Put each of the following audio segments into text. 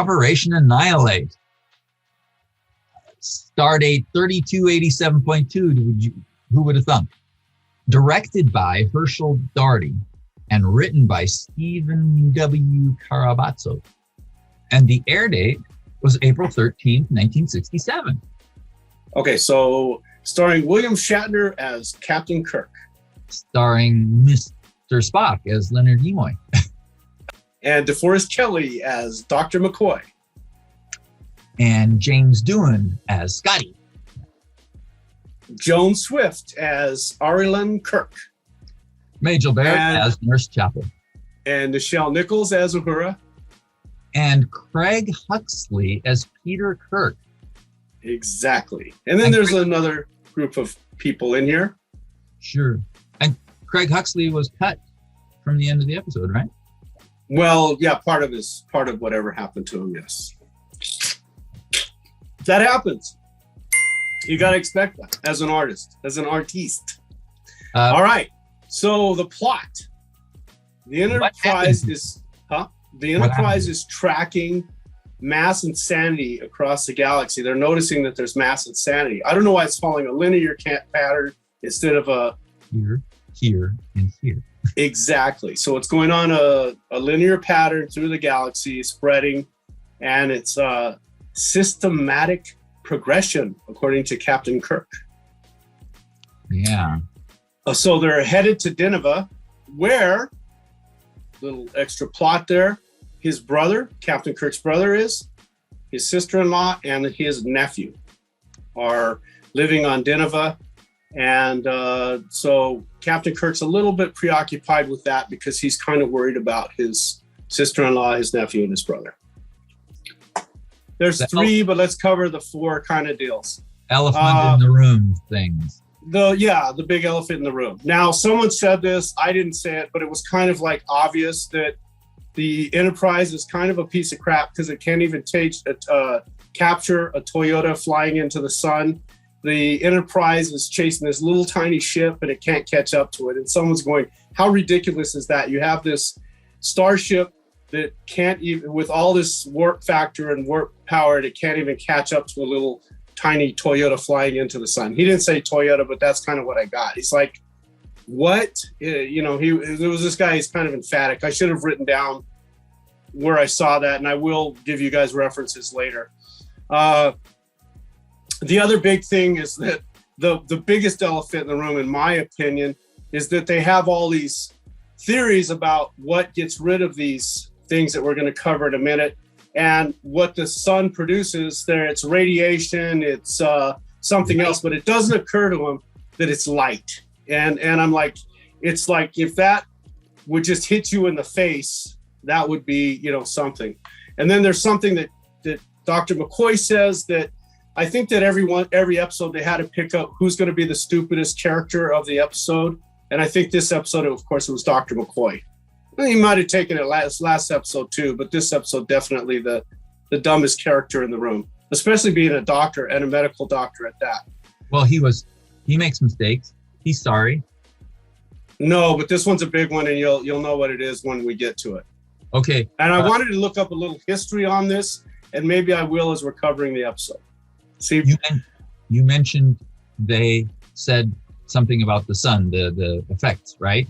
Operation Annihilate. Stardate 3287.2. Who would have thunk? Directed by Herschel Darty and written by Stephen W. Carabazzo. And the air date was April 13th, 1967. Okay, so starring William Shatner as Captain Kirk. Starring Mr. Spock as Leonard Nimoy. And DeForest Kelley as Dr. McCoy. And James Doohan as Scotty. Joan Swift as Aurelan Kirk. Majel Barrett as Nurse Chapel. And Nichelle Nichols as Uhura. And Craig Huxley as Peter Kirk. Exactly. And then there's another group of people in here. Sure. And Craig Huxley was cut from the end of the episode, right? Well, yeah, part of whatever happened to him, yes. That happens. You got to expect that as an artist, as an artiste. All right. So the plot. The Enterprise is tracking mass insanity across the galaxy. They're noticing that there's mass insanity. I don't know why it's following a linear pattern instead of a here, and here. Exactly. So it's going on a linear pattern through the galaxy, spreading, and it's a systematic progression, according to Captain Kirk. Yeah. So they're headed to Deneva, where, little extra plot there, his brother, Captain Kirk's brother is, his sister-in-law, and his nephew are living on Deneva. And so Captain Kirk's a little bit preoccupied with that because he's kind of worried about his sister-in-law, his nephew, and his brother. There's three, but let's cover the four kind of deals. Elephant in the room things. The big elephant in the room. Now, someone said this, I didn't say it, but it was kind of like obvious that the Enterprise is kind of a piece of crap because it can't even capture a Toyota flying into the sun. The Enterprise is chasing this little tiny ship and it can't catch up to it. And someone's going, how ridiculous is that? You have this starship that can't even, with all this warp factor and warp power, it can't even catch up to a little tiny Toyota flying into the sun. He didn't say Toyota, but that's kind of what I got. He's like, what? There was this guy, he's kind of emphatic. I should have written down where I saw that, and I will give you guys references later. The other big thing is that the biggest elephant in the room, in my opinion, is that they have all these theories about what gets rid of these things that we're going to cover in a minute. And what the sun produces there, it's radiation, it's something else, but it doesn't occur to them that it's light. And I'm like, it's like if that would just hit you in the face, that would be, something. And then there's something that Dr. McCoy says that I think that every episode they had to pick up who's going to be the stupidest character of the episode. And I think this episode, of course, it was Dr. McCoy. He might have taken it last episode too, but this episode definitely the dumbest character in the room, especially being a doctor and a medical doctor at that. Well, he makes mistakes. He's sorry. No, but this one's a big one, and you'll know what it is when we get to it. Okay. And I wanted to look up a little history on this, and maybe I will as we're covering the episode. See, you mentioned they said something about the sun, the effects, right?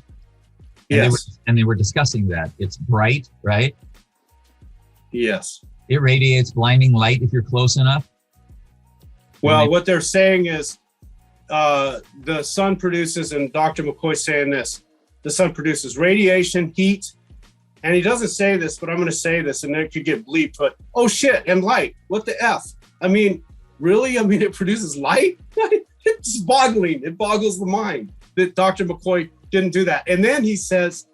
Yes. And they were discussing that. It's bright, right? Yes. It radiates blinding light if you're close enough. Well, what they're saying is the sun produces, and Dr. McCoy's saying this, the sun produces radiation, heat, and he doesn't say this, but I'm going to say this, and it could get bleeped, but, oh shit, and light. What the F? I mean, really? I mean, it produces light? It's boggling. It boggles the mind that Dr. McCoy didn't do that. And then he says,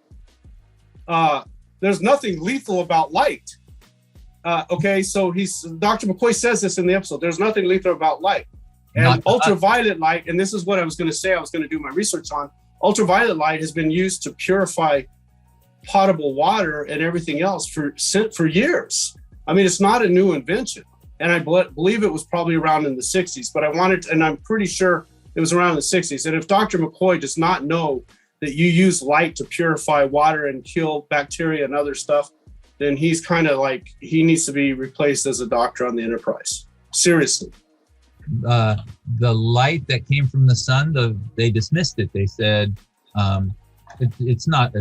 there's nothing lethal about light. Okay, so Dr. McCoy says this in the episode, there's nothing lethal about light. And ultraviolet light, and this is what I was going to say, I was going to do my research on, ultraviolet light has been used to purify potable water and everything else for years. I mean, it's not a new invention. And I believe it was probably around in the 60s, but and I'm pretty sure it was around the 60s. And if Dr. McCoy does not know that you use light to purify water and kill bacteria and other stuff, then he's kind of like, he needs to be replaced as a doctor on the Enterprise. Seriously. The light that came from the sun, they dismissed it. They said it's not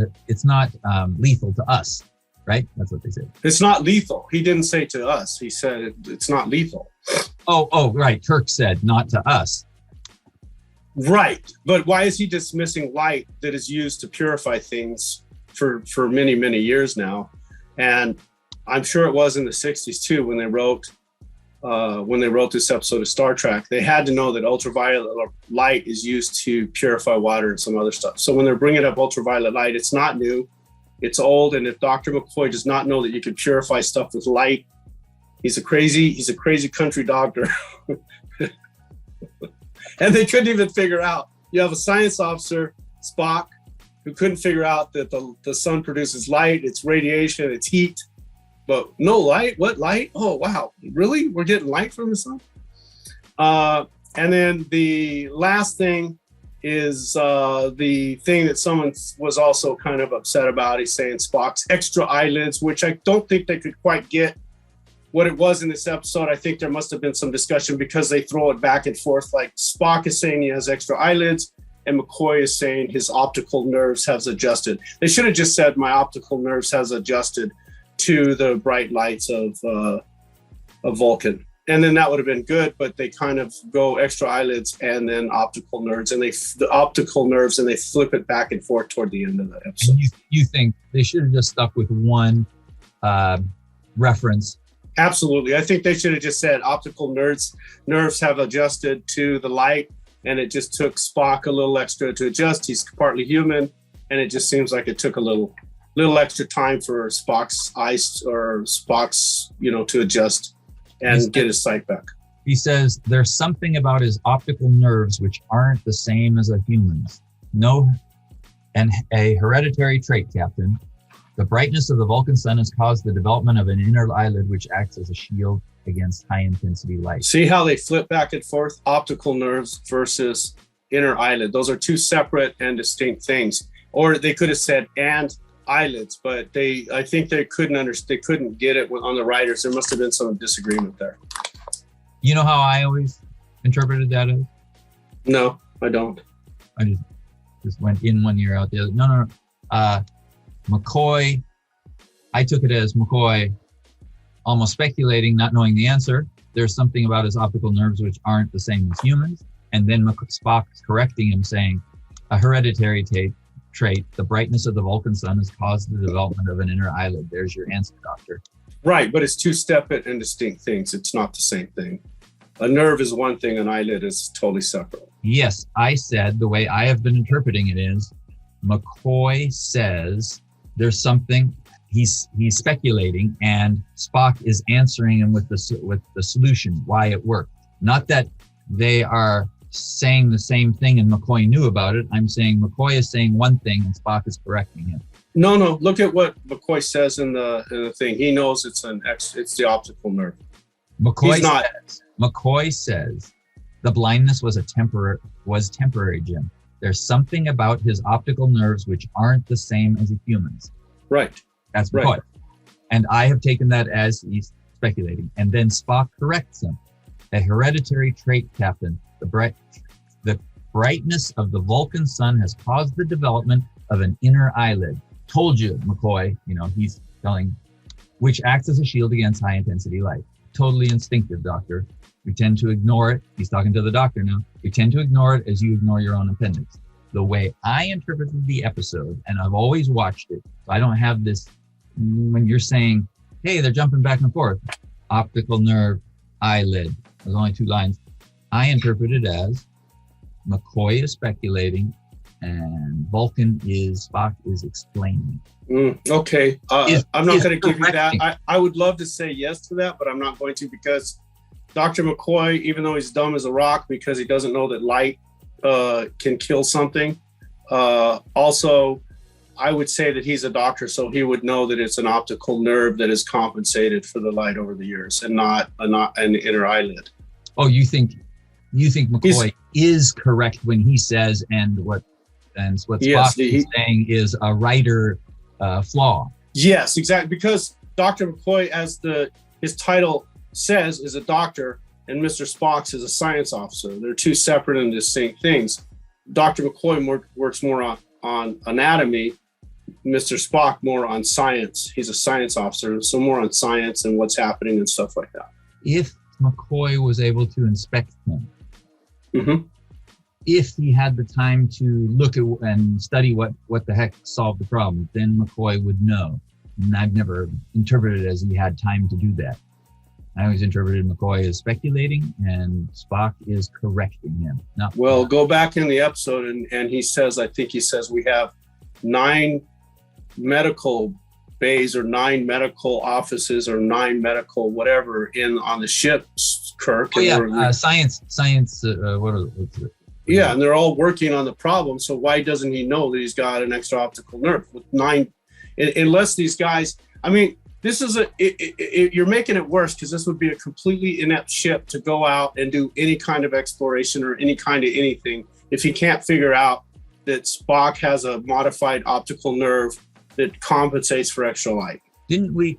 lethal to us, right? That's what they said. It's not lethal. He didn't say to us. He said it's not lethal. Oh, right. Kirk said not to us. Right. But why is he dismissing light that is used to purify things for many, many years now? And I'm sure it was in the 60s too, when they wrote this episode of Star Trek. They had to know that ultraviolet light is used to purify water and some other stuff. So when they're bringing up ultraviolet light, it's not new, it's old. And if Dr. McCoy does not know that you can purify stuff with light, he's a crazy country doctor. And they couldn't even figure out. You have a science officer, Spock, who couldn't figure out that the sun produces light, it's radiation, it's heat. But no light? What light? Oh, wow. Really? We're getting light from the sun? And then the last thing is the thing that someone was also kind of upset about. He's saying Spock's extra eyelids, which I don't think they could quite get what it was in this episode. I think there must have been some discussion because they throw it back and forth. Like Spock is saying he has extra eyelids and McCoy is saying his optical nerves has adjusted. They should have just said my optical nerves has adjusted to the bright lights of Vulcan, and then that would have been good. But they kind of go extra eyelids and then optical nerves, and they flip it back and forth toward the end of the episode. And you think they should have just stuck with one reference? Absolutely, I think they should have just said optical nerves have adjusted to the light, and it just took Spock a little extra to adjust. He's partly human, and it just seems like it took a little extra time for Spock's eyes or Spock's, to adjust and get his sight back. He says there's something about his optical nerves which aren't the same as a human's. No, and a hereditary trait, Captain. The brightness of the Vulcan sun has caused the development of an inner eyelid which acts as a shield against high-intensity light. See how they flip back and forth? Optical nerves versus inner eyelid. Those are two separate and distinct things. Or they could have said and eyelids, but I think they couldn't get it on the writers. There must have been some disagreement there. You know how I always interpreted that as? No, I don't. I just went in one ear, out the other. No. McCoy, I took it as McCoy almost speculating, not knowing the answer. There's something about his optical nerves which aren't the same as humans. And then Spock correcting him, saying a hereditary trait, the brightness of the Vulcan sun has caused the development of an inner eyelid. There's your answer, doctor. Right, but it's two separate and distinct things. It's not the same thing. A nerve is one thing, an eyelid is totally separate. Yes, I said the way I have been interpreting it is McCoy says there's something, he's speculating, and Spock is answering him with the solution, why it worked. Not that they are saying the same thing and McCoy knew about it. I'm saying McCoy is saying one thing and Spock is correcting him. No. Look at what McCoy says in the thing. He knows it's the optical nerve. McCoy says the blindness was temporary, Jim. There's something about his optical nerves which aren't the same as a human's. Right. That's McCoy. Right. And I have taken that as he's speculating. And then Spock corrects him. A hereditary trait, Captain. The brightness of the Vulcan sun has caused the development of an inner eyelid. Told you, McCoy, he's telling, which acts as a shield against high intensity light. Totally instinctive, doctor. We tend to ignore it. He's talking to the doctor now. We tend to ignore it as you ignore your own appendix. The way I interpreted the episode, and I've always watched it, so I don't have this, when you're saying, hey, they're jumping back and forth, optical nerve, eyelid, there's only two lines. I interpret it as McCoy is speculating and Spock is explaining. Okay. I'm not going to give you that. I would love to say yes to that, but I'm not going to, because Dr. McCoy, even though he's dumb as a rock because he doesn't know that light can kill something. Also, I would say that he's a doctor, so he would know that it's an optical nerve that is compensated for the light over the years and not an inner eyelid. Oh, you think McCoy is correct when he says, and what Spock is saying is a writer flaw. Yes, exactly. Because Dr. McCoy, as his title says, is a doctor, and Mr. Spock is a science officer. They're two separate and distinct things. Dr. McCoy works more on anatomy, Mr. Spock more on science. He's a science officer, so more on science and what's happening and stuff like that. If McCoy was able to inspect him, Mm-hmm. if he had the time to look at and study what the heck solved the problem, then McCoy would know. And I've never interpreted it as he had time to do that. I always interpreted McCoy as speculating and Spock is correcting him. Well, go back in the episode and he says, I think he says we have 9 medical bays or 9 medical offices or 9 medical whatever on the ship, Kirk. Oh, yeah, science. What is it? Yeah, and they're all working on the problem. So why doesn't he know that he's got an extra optical nerve with 9? Unless these guys, I mean, this is you're making it worse because this would be a completely inept ship to go out and do any kind of exploration or any kind of anything if he can't figure out that Spock has a modified optical nerve that compensates for extra light. Didn't we,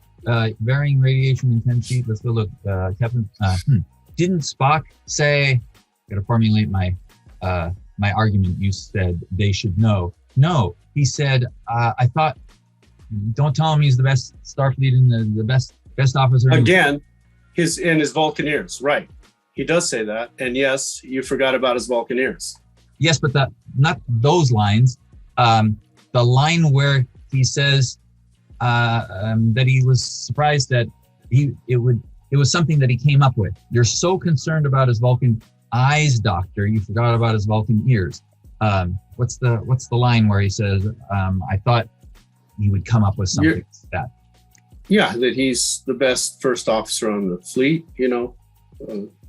varying radiation intensity, let's go look, Captain, didn't Spock say, I gotta formulate my argument, you said they should know. No, he said, I thought, don't tell him he's the best Starfleet and the best officer. Again, his Vulcan ears, right. He does say that, and yes, you forgot about his Vulcan ears. Yes, but not those lines. The line where he says that he was surprised that it was something that he came up with. You're so concerned about his Vulcan eyes, Doctor, you forgot about his Vulcan ears. What's the line where he says, I thought he would come up with something like that? Yeah, that he's the best first officer on the fleet,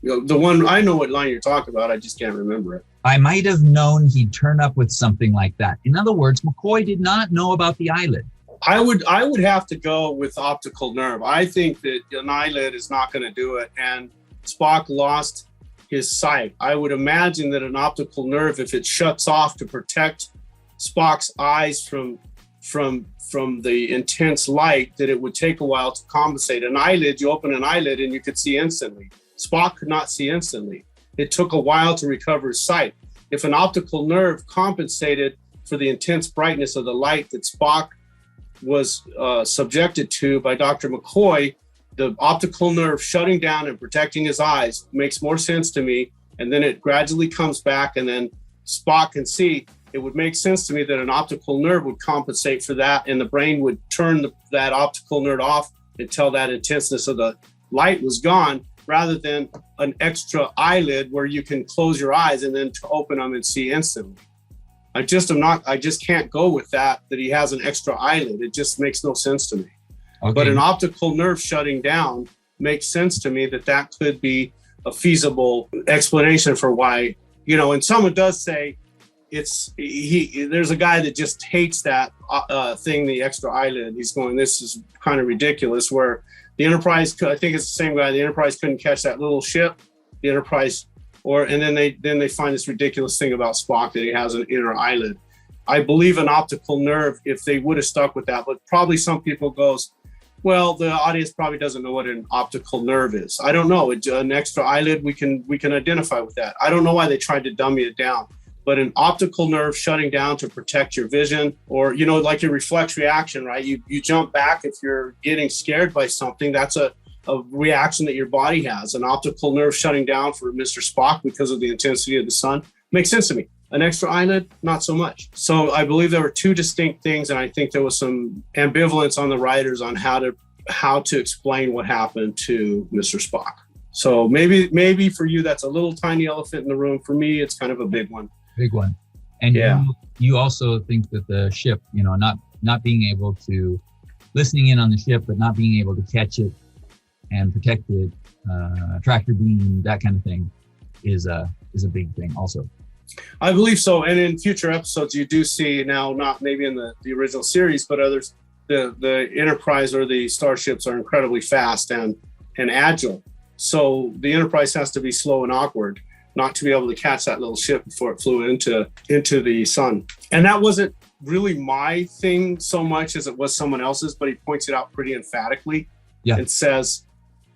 the one, I know what line you're talking about, I just can't remember it. I might have known he'd turn up with something like that. In other words, McCoy did not know about the eyelid. I would have to go with optical nerve. I think that an eyelid is not going to do it, and Spock lost his sight. I would imagine that an optical nerve, if it shuts off to protect Spock's eyes from the intense light, that it would take a while to compensate. An eyelid, you open an eyelid and you could see instantly. Spock could not see instantly. It took a while to recover his sight. If an optical nerve compensated for the intense brightness of the light that Spock was subjected to by Dr. McCoy, the optical nerve shutting down and protecting his eyes makes more sense to me. And then it gradually comes back and then Spock can see. It would make sense to me that an optical nerve would compensate for that and the brain would turn that optical nerve off until that intenseness of the light was gone, rather than an extra eyelid where you can close your eyes and then to open them and see instantly. I just can't go with that he has an extra eyelid. It just makes no sense to me. Okay. But an optical nerve shutting down makes sense to me that could be a feasible explanation for why, and someone does say there's a guy that just hates that thing, the extra eyelid. He's going, this is kind of ridiculous, where the Enterprise, I think it's the same guy, the Enterprise couldn't catch that little ship, the Enterprise, and then they find this ridiculous thing about Spock that he has an inner eyelid. I believe an optical nerve, if they would have stuck with that, but probably some people goes, well, the audience probably doesn't know what an optical nerve is. I don't know. An extra eyelid, we can identify with that. I don't know why they tried to dummy it down. But an optical nerve shutting down to protect your vision, or, like your reflex reaction, right? You jump back if you're getting scared by something. That's a reaction that your body has. An optical nerve shutting down for Mr. Spock because of the intensity of the sun makes sense to me. An extra eyelid, not so much. So I believe there were two distinct things, and I think there was some ambivalence on the writers on how to explain what happened to Mr. Spock. So maybe for you that's a little tiny elephant in the room. For me, it's kind of a big one. Big one. And yeah. You also think that the ship, not being able to, listening in on the ship, but not being able to catch it and protect it, tractor beam, that kind of thing is a big thing also. I believe so. And in future episodes, you do see now, not maybe in the original series, but others, the Enterprise or the starships are incredibly fast and agile. So the Enterprise has to be slow and awkward not to be able to catch that little ship before it flew into the sun. And that wasn't really my thing so much as it was someone else's, but he points it out pretty emphatically and says,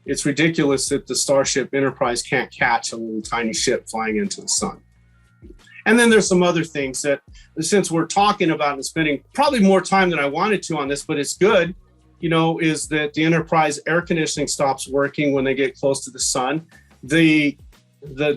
it's ridiculous that the Starship Enterprise can't catch a little tiny ship flying into the sun. And then there's some other things that, since we're talking about and spending probably more time than I wanted to on this, but it's good, is that the Enterprise air conditioning stops working when they get close to the sun. The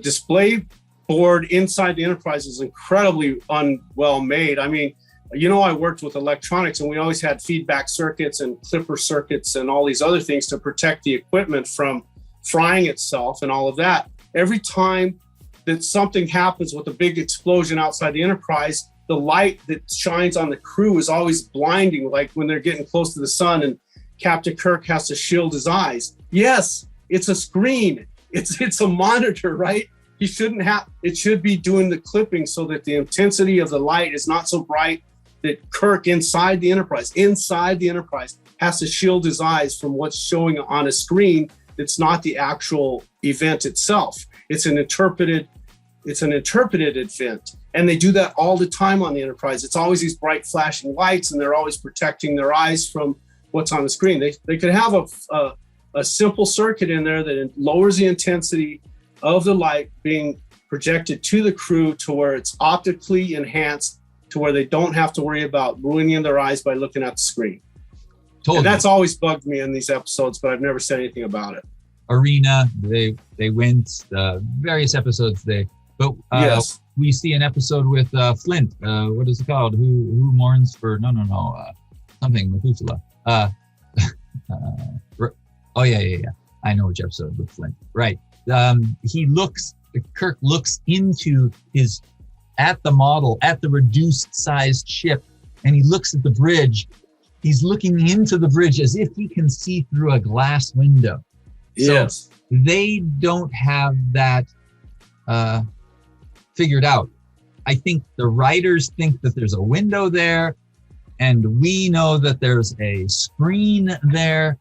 display board inside the Enterprise is incredibly unwell made. I mean, I worked with electronics, and we always had feedback circuits and clipper circuits and all these other things to protect the equipment from frying itself and all of that. Every time that something happens with a big explosion outside the Enterprise, the light that shines on the crew is always blinding, like when they're getting close to the sun and Captain Kirk has to shield his eyes. Yes, it's a screen. It's a monitor, right? It should be doing the clipping so that the intensity of the light is not so bright that Kirk inside the Enterprise has to shield his eyes from what's showing on a screen that's not the actual event itself. It's an interpreted event. And they do that all the time on the Enterprise. It's always these bright flashing lights, and they're always protecting their eyes from what's on the screen. They could have a simple circuit in there that lowers the intensity of the light being projected to the crew to where it's optically enhanced to where they don't have to worry about ruining their eyes by looking at the screen. And that's always bugged me in these episodes, but I've never said anything about it. Arena, they went various episodes there. But yes. We see an episode with Flint. What is it called? Who mourns for something Methuselah. Oh yeah. I know which episode with Flint. Right. Kirk looks into at the reduced sized ship, and he looks at the bridge. He's looking into the bridge as if he can see through a glass window. Yes. So they don't have that figured out. I think the writers think that there's a window there, and we know that there's a screen there,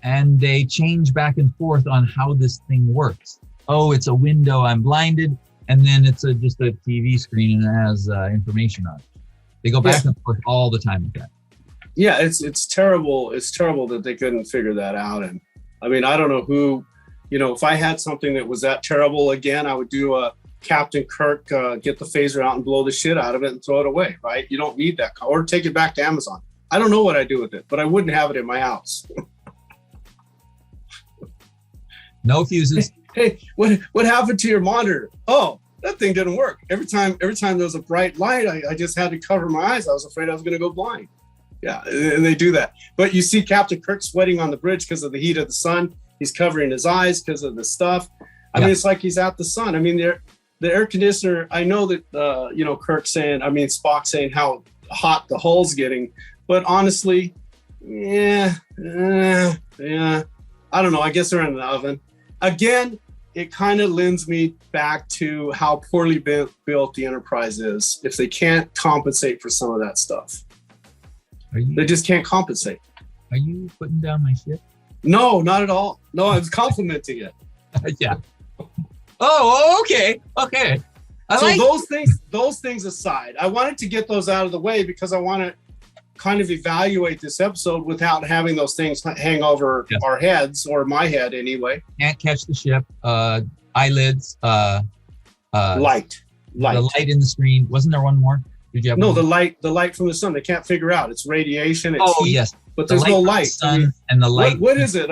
and they change back and forth on how this thing works. Oh, it's a window, I'm blinded, and then it's just a TV screen and it has information on it. They go back and forth all the time with that. Yeah, it's terrible. It's terrible that they couldn't figure that out. And I mean, I don't know who, if I had something that was that terrible again, I would do a Captain Kirk, get the phaser out and blow the shit out of it and throw it away, right? You don't need that, or take it back to Amazon. I don't know what I'd do with it, but I wouldn't have it in my house. No fuses. Hey, what happened to your monitor? Oh, that thing didn't work. Every time there was a bright light, I just had to cover my eyes. I was afraid I was going to go blind. Yeah, and they do that. But you see Captain Kirk sweating on the bridge because of the heat of the sun. He's covering his eyes because of the stuff. I mean, it's like he's at the sun. I mean, the air conditioner, I know that, Spock saying how hot the hull's getting. But honestly, yeah. I don't know. I guess they're in the oven. Again, it kind of lends me back to how poorly built the Enterprise is if they can't compensate for some of that stuff. They just can't compensate. Are you putting down my shit? No, not at all. No, I was complimenting it. Yeah. Oh, okay. Those things aside, I wanted to get those out of the way because I want to kind of evaluate this episode without having those things hang over our heads, or my head anyway. Can't catch the ship. Eyelids. Light. The light in the screen. Wasn't there one more? Did you have the light from the sun. They can't figure out. It's radiation. It's heat, yes. But there's no light. Sun and the light. What is it?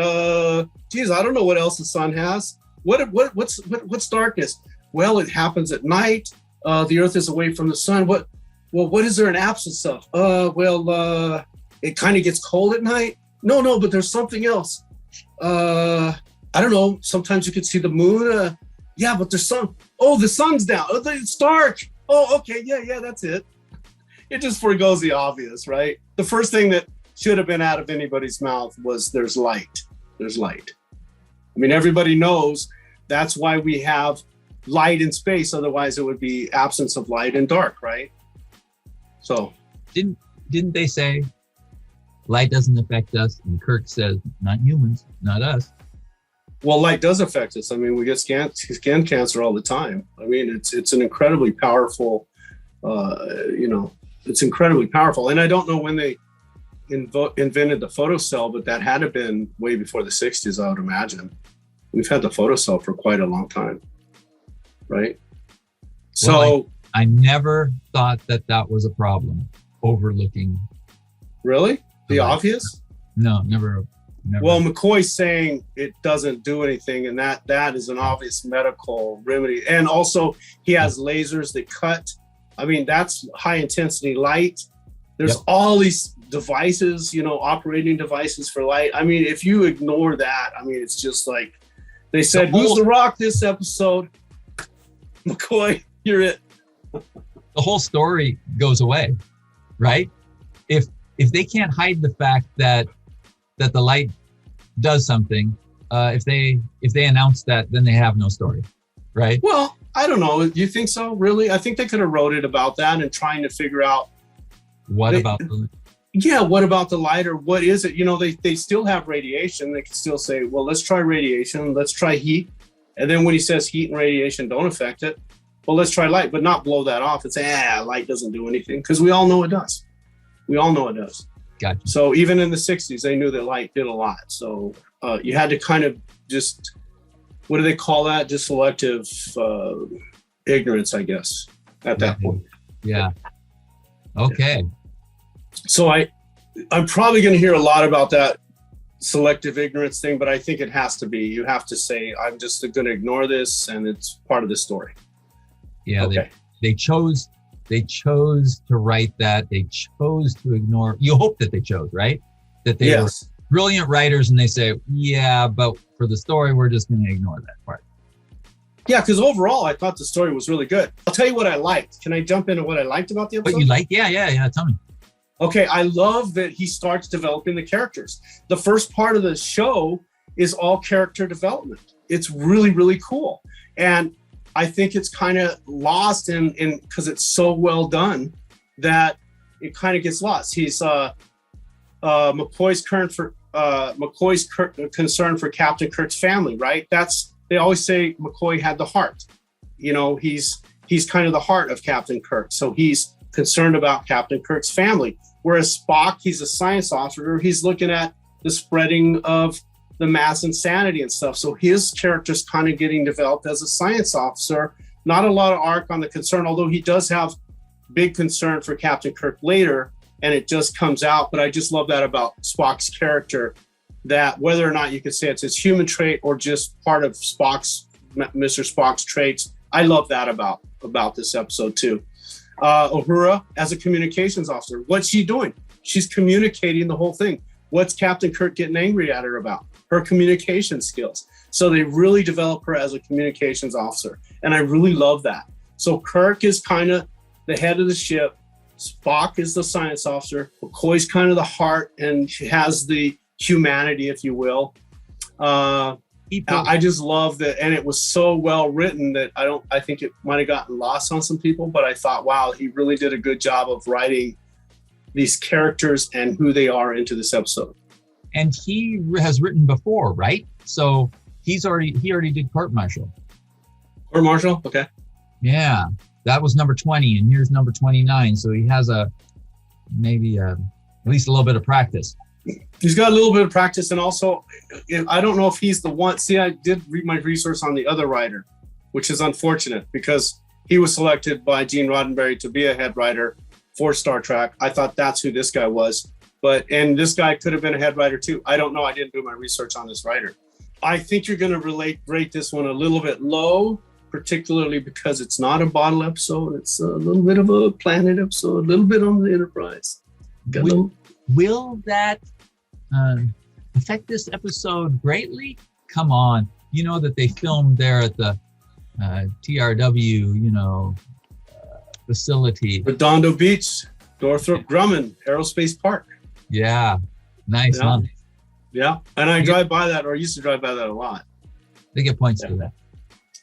Geez, I don't know what else the sun has. What's darkness? Well, it happens at night. The Earth is away from the sun. What is there an absence of? It kind of gets cold at night. No, but there's something else. I don't know. Sometimes you can see the moon. Yeah, but there's sun. Oh, the sun's down. Oh, it's dark. Oh, okay. Yeah, that's it. It just forgoes the obvious, right? The first thing that should have been out of anybody's mouth was there's light. There's light. I mean, everybody knows that's why we have light in space. Otherwise, it would be absence of light and dark, right? So didn't they say light doesn't affect us? And Kirk says, not humans, not us. Well, light does affect us. I mean, we get skin cancer all the time. I mean, it's an incredibly powerful, it's incredibly powerful. And I don't know when they invented the photocell, but that had to have been way before the 60s, I would imagine. We've had the photocell for quite a long time, right? So well, I never thought that was a problem, overlooking. Really? The obvious? No, never. Well, McCoy's saying it doesn't do anything, and that is an obvious medical remedy. And also, he has lasers that cut. I mean, that's high intensity light. There's all these devices, operating devices for light. I mean, if you ignore that, I mean, it's just like they said, who's the Rock this episode? McCoy, you're it. The whole story goes away, right? If they can't hide the fact that the light does something, if they announce that, then they have no story, right? Well, I don't know. Do you think so? Really? I think they could have wrote it about that and trying to figure out what about the light, or what is it? They still have radiation. They can still say, well, let's try radiation, let's try heat. And then when he says heat and radiation don't affect it, well, let's try light, but not blow that off and say, light doesn't do anything, because we all know it does. We all know it does. Gotcha. So even in the 60s, they knew that light did a lot. So you had to kind of just, what do they call that? Just selective ignorance, I guess, at that point. Yeah. Okay. So I'm probably going to hear a lot about that selective ignorance thing, but I think it has to be. You have to say, I'm just going to ignore this, and it's part of the story. Yeah. Okay. They chose to write that. They chose to ignore. You hope that they chose, right? That they were brilliant writers, and they say, yeah, but for the story, we're just going to ignore that part. Yeah, because overall, I thought the story was really good. I'll tell you what I liked. Can I jump into what I liked about the episode? What you like? Yeah. Tell me. Okay, I love that he starts developing the characters. The first part of the show is all character development. It's really, really cool. And I think it's kind of lost in because it's so well done that it kind of gets lost. He's McCoy's concern for Captain Kirk's family, right? They always say McCoy had the heart. He's kind of the heart of Captain Kirk. So he's concerned about Captain Kirk's family. Whereas Spock, he's a science officer. He's looking at the spreading of the mass insanity and stuff. So his character's kind of getting developed as a science officer. Not a lot of arc on the concern, although he does have big concern for Captain Kirk later, and it just comes out. But I just love that about Spock's character, that whether or not you could say it's his human trait or just part of Mr. Spock's traits, I love that about this episode too. Uhura as a communications officer, what's she doing? She's communicating the whole thing. What's Captain Kirk getting angry at her about? Her communication skills. So they really develop her as a communications officer. And I really love that. So Kirk is kind of the head of the ship. Spock is the science officer. McCoy's kind of the heart, and she has the humanity, if you will. I just love that, and it was so well written that I think it might have gotten lost on some people, but I thought, wow, he really did a good job of writing these characters and who they are into this episode. And he has written before, right? So he already did Court Martial. Court Martial, okay. Yeah, that was number 20, and here's number 29. So he has at least a little bit of practice. He's got a little bit of practice, and also, I don't know if he's the one. See, I did read my research on the other writer, which is unfortunate because he was selected by Gene Roddenberry to be a head writer for Star Trek. I thought that's who this guy was, and this guy could have been a head writer too. I don't know. I didn't do my research on this writer. I think you're going to rate this one a little bit low, particularly because it's not a bottle episode. It's a little bit of a planet episode, a little bit on the Enterprise. Will that affect this episode greatly? Come on. You know that they filmed there at the TRW, facility. Redondo Beach, Northrop Grumman Aerospace Park. Yeah. Nice, yeah. Huh? Yeah. And I drive by that, or I used to drive by that a lot. They get points for that.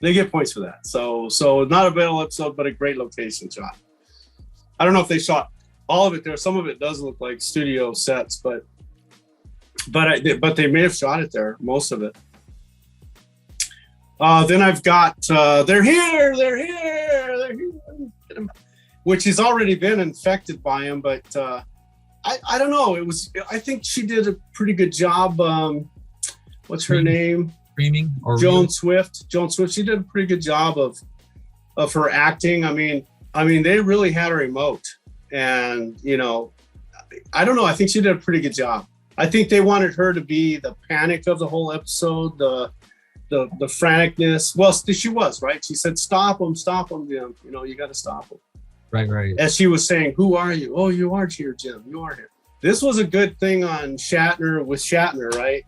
They get points for that. So not a battle episode, but a great location shot. I don't know if they shot all of it there. Some of it does look like studio sets, but they may have shot it there, most of it. Then I've got they're here. which he's already been infected by him. But I don't know. I think she did a pretty good job. What's her name? Screaming or Joan Swift. Joan Swift. She did a pretty good job of her acting. I mean, they really had her emote, and I don't know. I think she did a pretty good job. I think they wanted her to be the panic of the whole episode, the franticness. Well, she was, right? She said, "Stop him, Jim. You got to stop him." Right. As she was saying, "Who are you?" "Oh, you are here, Jim. You are here." This was a good thing on Shatner with Shatner, right?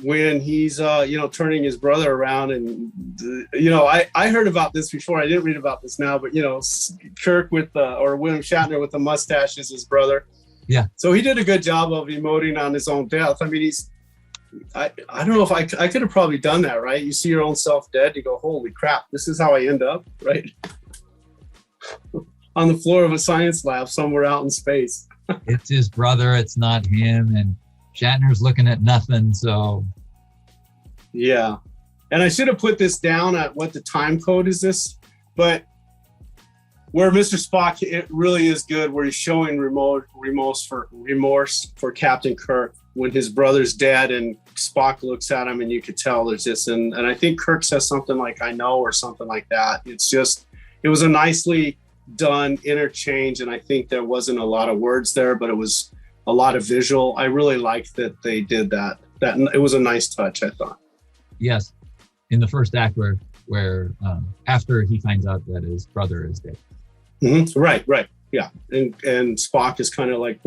When he's turning his brother around, and I heard about this before. I didn't read about this now, but Kirk or William Shatner with the mustache is his brother. Yeah. So he did a good job of emoting on his own death. I mean, I don't know if I could have probably done that, right? You see your own self dead, you go, holy crap, this is how I end up, right? On the floor of a science lab somewhere out in space. It's his brother, it's not him, and Shatner's looking at nothing, so. Yeah. And I should have put this down at what the time code is this, but where Mr. Spock, it really is good, where he's showing remorse for Captain Kirk when his brother's dead, and Spock looks at him and you could tell there's this, and I think Kirk says something like, "I know," or something like that. It was a nicely done interchange, and I think there wasn't a lot of words there, but it was a lot of visual. I really liked that they did that. It was a nice touch, I thought. Yes, in the first act where after he finds out that his brother is dead. Mm-hmm. Right, yeah, and Spock is kind of like,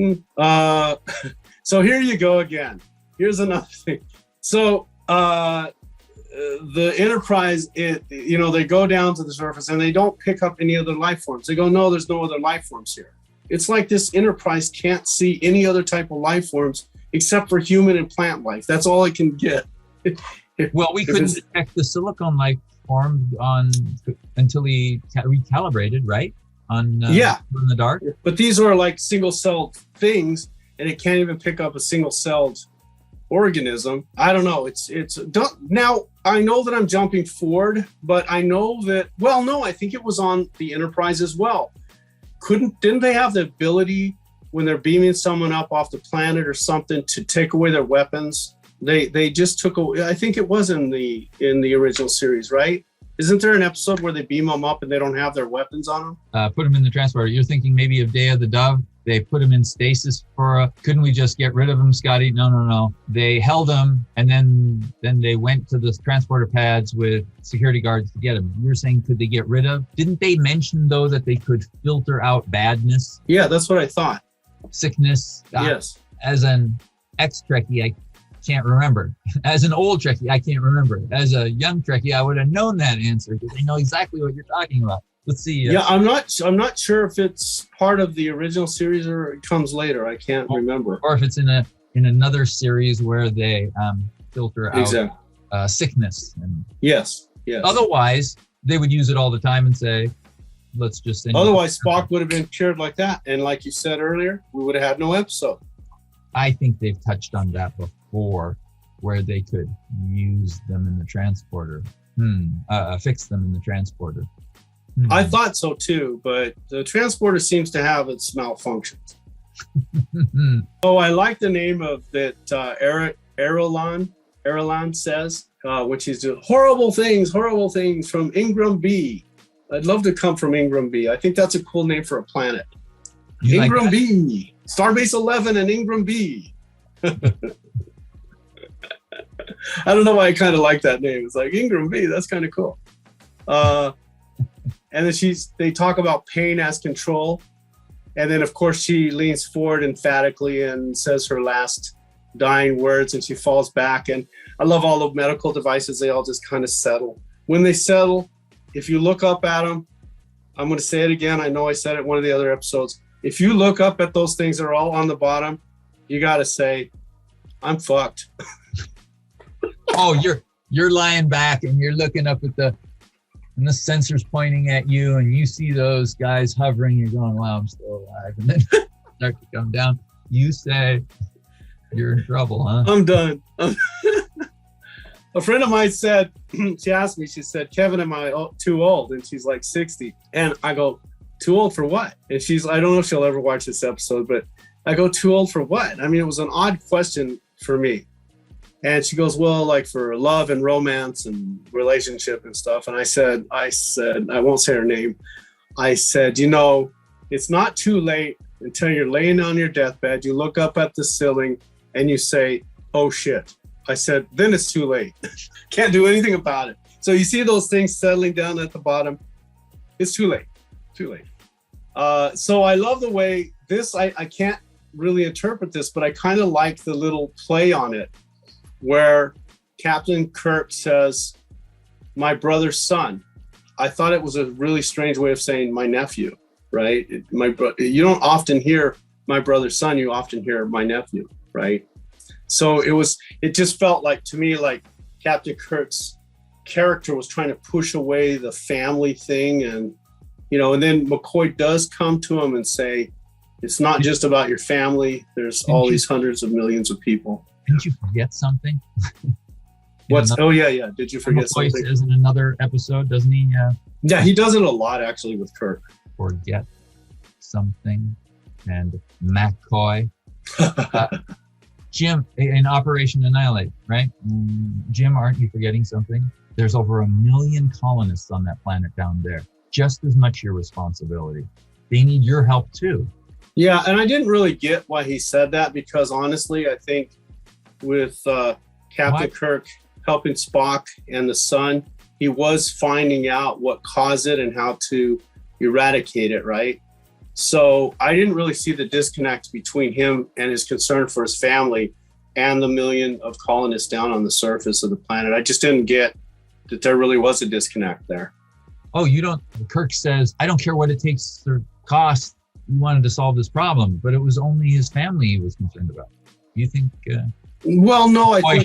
So here you go again. Here's another thing. So the Enterprise, they go down to the surface and they don't pick up any other life forms. They go, no, there's no other life forms here. It's like this Enterprise can't see any other type of life forms except for human and plant life. That's all it can get. Well, we couldn't detect the silicone life form until he recalibrated, right? In the dark. But these are like single-celled things, and it can't even pick up a single-celled organism. I don't know. Now I know that I'm jumping forward, but I know that. Well, no, I think it was on the Enterprise as well. Didn't they have the ability when they're beaming someone up off the planet or something to take away their weapons? They just took away. I think it was in the original series, right? Isn't there an episode where they beam them up and they don't have their weapons on them? Put them in the transporter. You're thinking maybe of Day of the Dove. They put him in stasis couldn't we just get rid of him, Scotty? No. They held him, and then they went to the transporter pads with security guards to get him. You're saying, could they get rid of? Didn't they mention, though, that they could filter out badness? Yeah, that's what I thought. Sickness? Yes. As an ex-Trekkie, I can't remember. As an old Trekkie, I can't remember. As a young Trekkie, I would have known that answer because I know exactly what you're talking about. Let's see. Yeah, I'm not sure if it's part of the original series or it comes later. I can't remember. Or if it's in another series where they filter out sickness. And yes. Otherwise, they would use it all the time and say, let's just. Otherwise, Spock would have been cured like that, and like you said earlier, we would have had no episode. I think they've touched on that before, where they could use them in the transporter, fix them in the transporter. I thought so too, but the transporter seems to have its malfunctions. Oh, I like the name of that Aurelan says, which is horrible things from Ingram B. I'd love to come from Ingram B. I think that's a cool name for a planet. You Ingram like B. Starbase 11 and Ingram B. I don't know why I kind of like that name. It's like Ingram B. That's kind of cool. And then they talk about pain as control. And then, of course, she leans forward emphatically and says her last dying words, and she falls back. And I love all the medical devices. They all just kind of settle. When they settle, if you look up at them, I'm going to say it again. I know I said it in one of the other episodes. If you look up at those things that are all on the bottom, you got to say, I'm fucked. Oh, you're lying back and you're looking up at and the sensor's pointing at you, and you see those guys hovering. You're going, wow, I'm still alive. And then start to come down. You say, you're in trouble, huh? I'm done. A friend of mine said, she asked me, she said, Kevin, am I too old? And she's like 60. And I go, too old for what? And she's, I don't know if she'll ever watch this episode, but I go, too old for what? I mean, it was an odd question for me. And she goes, well, like for love and romance and relationship and stuff. And I said, I won't say her name. I said, you know, it's not too late until you're laying on your deathbed. You look up at the ceiling and you say, oh shit. I said, then it's too late. Can't do anything about it. So you see those things settling down at the bottom. It's too late. Too late. So I love the way this, I can't really interpret this, but I kind of like the little play on it where Captain Kirk says, my brother's son. I thought it was a really strange way of saying my nephew, right? You don't often hear my brother's son, you often hear my nephew, right? So it just felt like, to me, like Captain Kirk's character was trying to push away the family thing. And, you know, and then McCoy does come to him and say, it's not just about your family. There's all these hundreds of millions of people. Didn't you forget something? Oh, yeah. Did you forget McCoy something? says in another episode, doesn't he? Yeah, he does it a lot, actually, with Kirk. Forget something. And McCoy. Jim, in Operation Annihilate, right? Jim, aren't you forgetting something? There's over 1 million colonists on that planet down there. Just as much your responsibility. They need your help too. Yeah, and I didn't really get why he said that, because honestly, I think with Captain Kirk helping Spock and the sun, he was finding out what caused it and how to eradicate it, right? So I didn't really see the disconnect between him and his concern for his family and the 1 million of colonists down on the surface of the planet. I just didn't get that there really was a disconnect there. Oh, Kirk says, I don't care what it takes or costs. He wanted to solve this problem, but it was only his family he was concerned about. Do you think? Well, no, I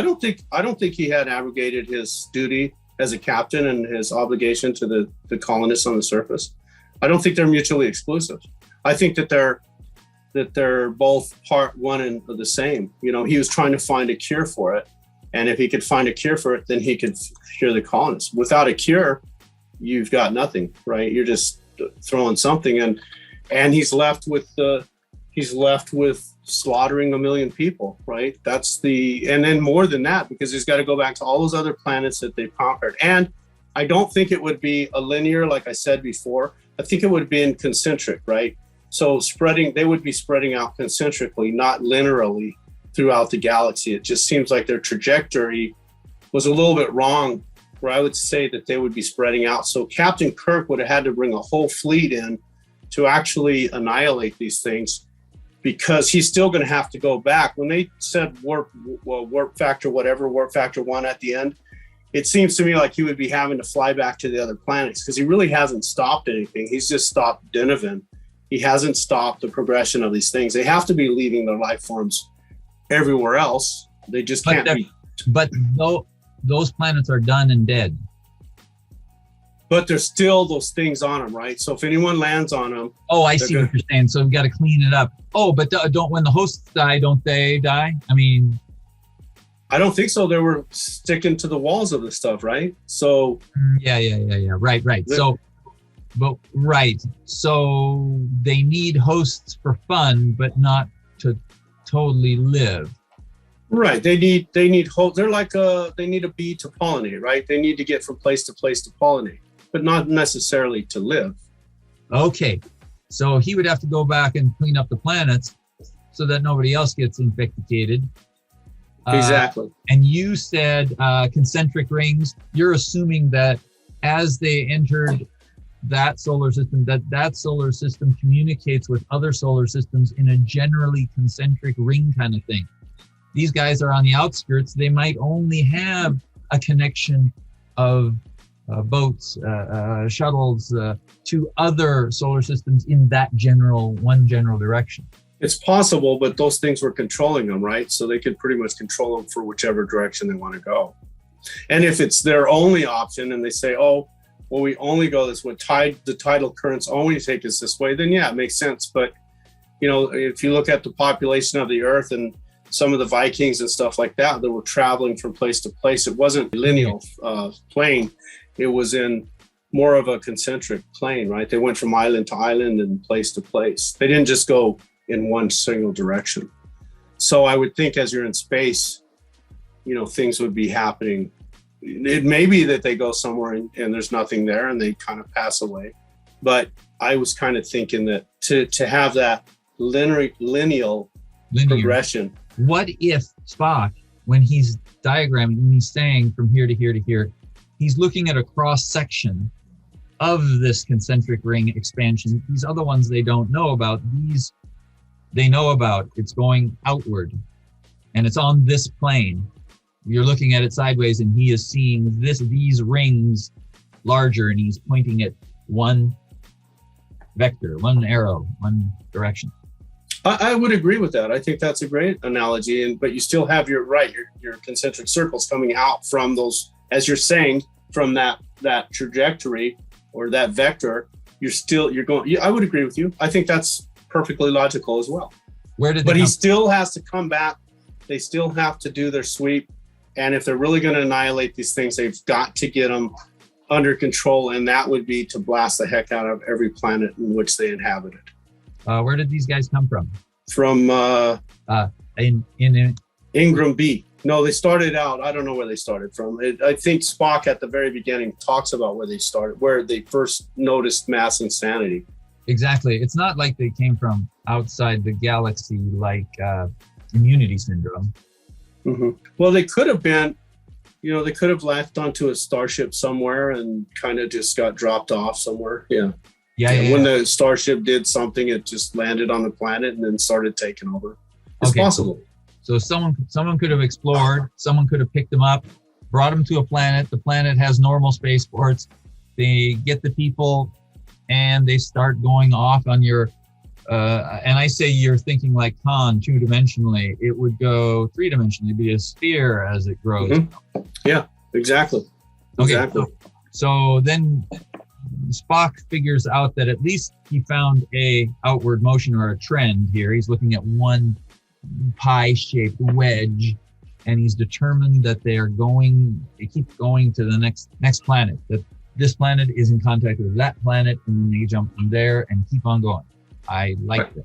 don't think he had abrogated his duty as a captain and his obligation to the colonists on the surface. I don't think they're mutually exclusive. I think that they're both part one and the same. You know, he was trying to find a cure for it, and if he could find a cure for it, then he could cure the colonists. Without a cure, you've got nothing, right? You're just throwing something, and he's left with slaughtering 1 million people, right? And then more than that, because he's got to go back to all those other planets that they've conquered. And I don't think it would be a linear, like I said before. I think it would be concentric, right? So they would be spreading out concentrically, not linearly throughout the galaxy. It just seems like their trajectory was a little bit wrong, where I would say that they would be spreading out. So Captain Kirk would have had to bring a whole fleet in to actually annihilate these things, because he's still going to have to go back. When they said warp factor 1 at the end, it seems to me like he would be having to fly back to the other planets, because he really hasn't stopped anything. He's just stopped Deneva. He hasn't stopped the progression of these things. They have to be leaving their life forms everywhere else. They just can't be. But those planets are done and dead. But there's still those things on them, right? So if anyone lands on them. Oh, I see what you're saying. So we've got to clean it up. Oh, but when the hosts die, don't they die? I mean, I don't think so. They were sticking to the walls of the stuff, right? So yeah. Right. So they need hosts for fun, but not to totally live. Right. They need hosts. They're like they need a bee to pollinate, right? They need to get from place to place to pollinate, but not necessarily to live. Okay. So he would have to go back and clean up the planets so that nobody else gets infected. Exactly. And you said concentric rings. You're assuming that as they entered that solar system, that solar system communicates with other solar systems in a generally concentric ring kind of thing. These guys are on the outskirts. They might only have a connection of boats, shuttles to other solar systems in that one general direction. It's possible, but those things were controlling them, right? So they could pretty much control them for whichever direction they want to go. And if it's their only option and they say, oh, well, we only go this way, the tidal currents only take us this way, then yeah, it makes sense. But, you know, if you look at the population of the Earth and some of the Vikings and stuff like that were traveling from place to place, it wasn't a linear plane. It was in more of a concentric plane, right? They went from island to island and place to place. They didn't just go in one single direction. So I would think as you're in space, things would be happening. It may be that they go somewhere and there's nothing there and they kind of pass away. But I was kind of thinking that to have that linear progression. What if Spock, when he's diagramming, when he's saying from here to here to here, he's looking at a cross section of this concentric ring expansion. These other ones they don't know about. These they know about. It's going outward and it's on this plane. You're looking at it sideways and he is seeing these rings larger and he's pointing at one vector, one arrow, one direction. I would agree with that. I think that's a great analogy. But you still have your concentric circles coming out from those, as you're saying, from that trajectory or that vector. You're going. I would agree with you. I think that's perfectly logical as well. But he still has to come back. They still have to do their sweep. And if they're really going to annihilate these things, they've got to get them under control. And that would be to blast the heck out of every planet in which they inhabited. Where did these guys come from? From in Ingram B. No, they started out. I don't know where they started from. I think Spock at the very beginning talks about where they started, where they first noticed mass insanity. Exactly. It's not like they came from outside the galaxy like immunity syndrome. Mm-hmm. Well, they could have been, they could have latched onto a starship somewhere and kind of just got dropped off somewhere. Yeah. When the starship did something, it just landed on the planet and then started taking over. It's possible. So someone could have explored, someone could have picked them up, brought them to a planet. The planet has normal spaceports. They get the people and they start going off on your, and I say you're thinking like Khan, 2-dimensionally. It would go 3-dimensionally, be a sphere as it grows. Mm-hmm. Yeah, exactly. Exactly. So then Spock figures out that at least he found a outward motion or a trend here. He's looking at one pie-shaped wedge, and he's determined that they keep going to the next planet. That this planet is in contact with that planet, and then they jump from there and keep on going. I like that.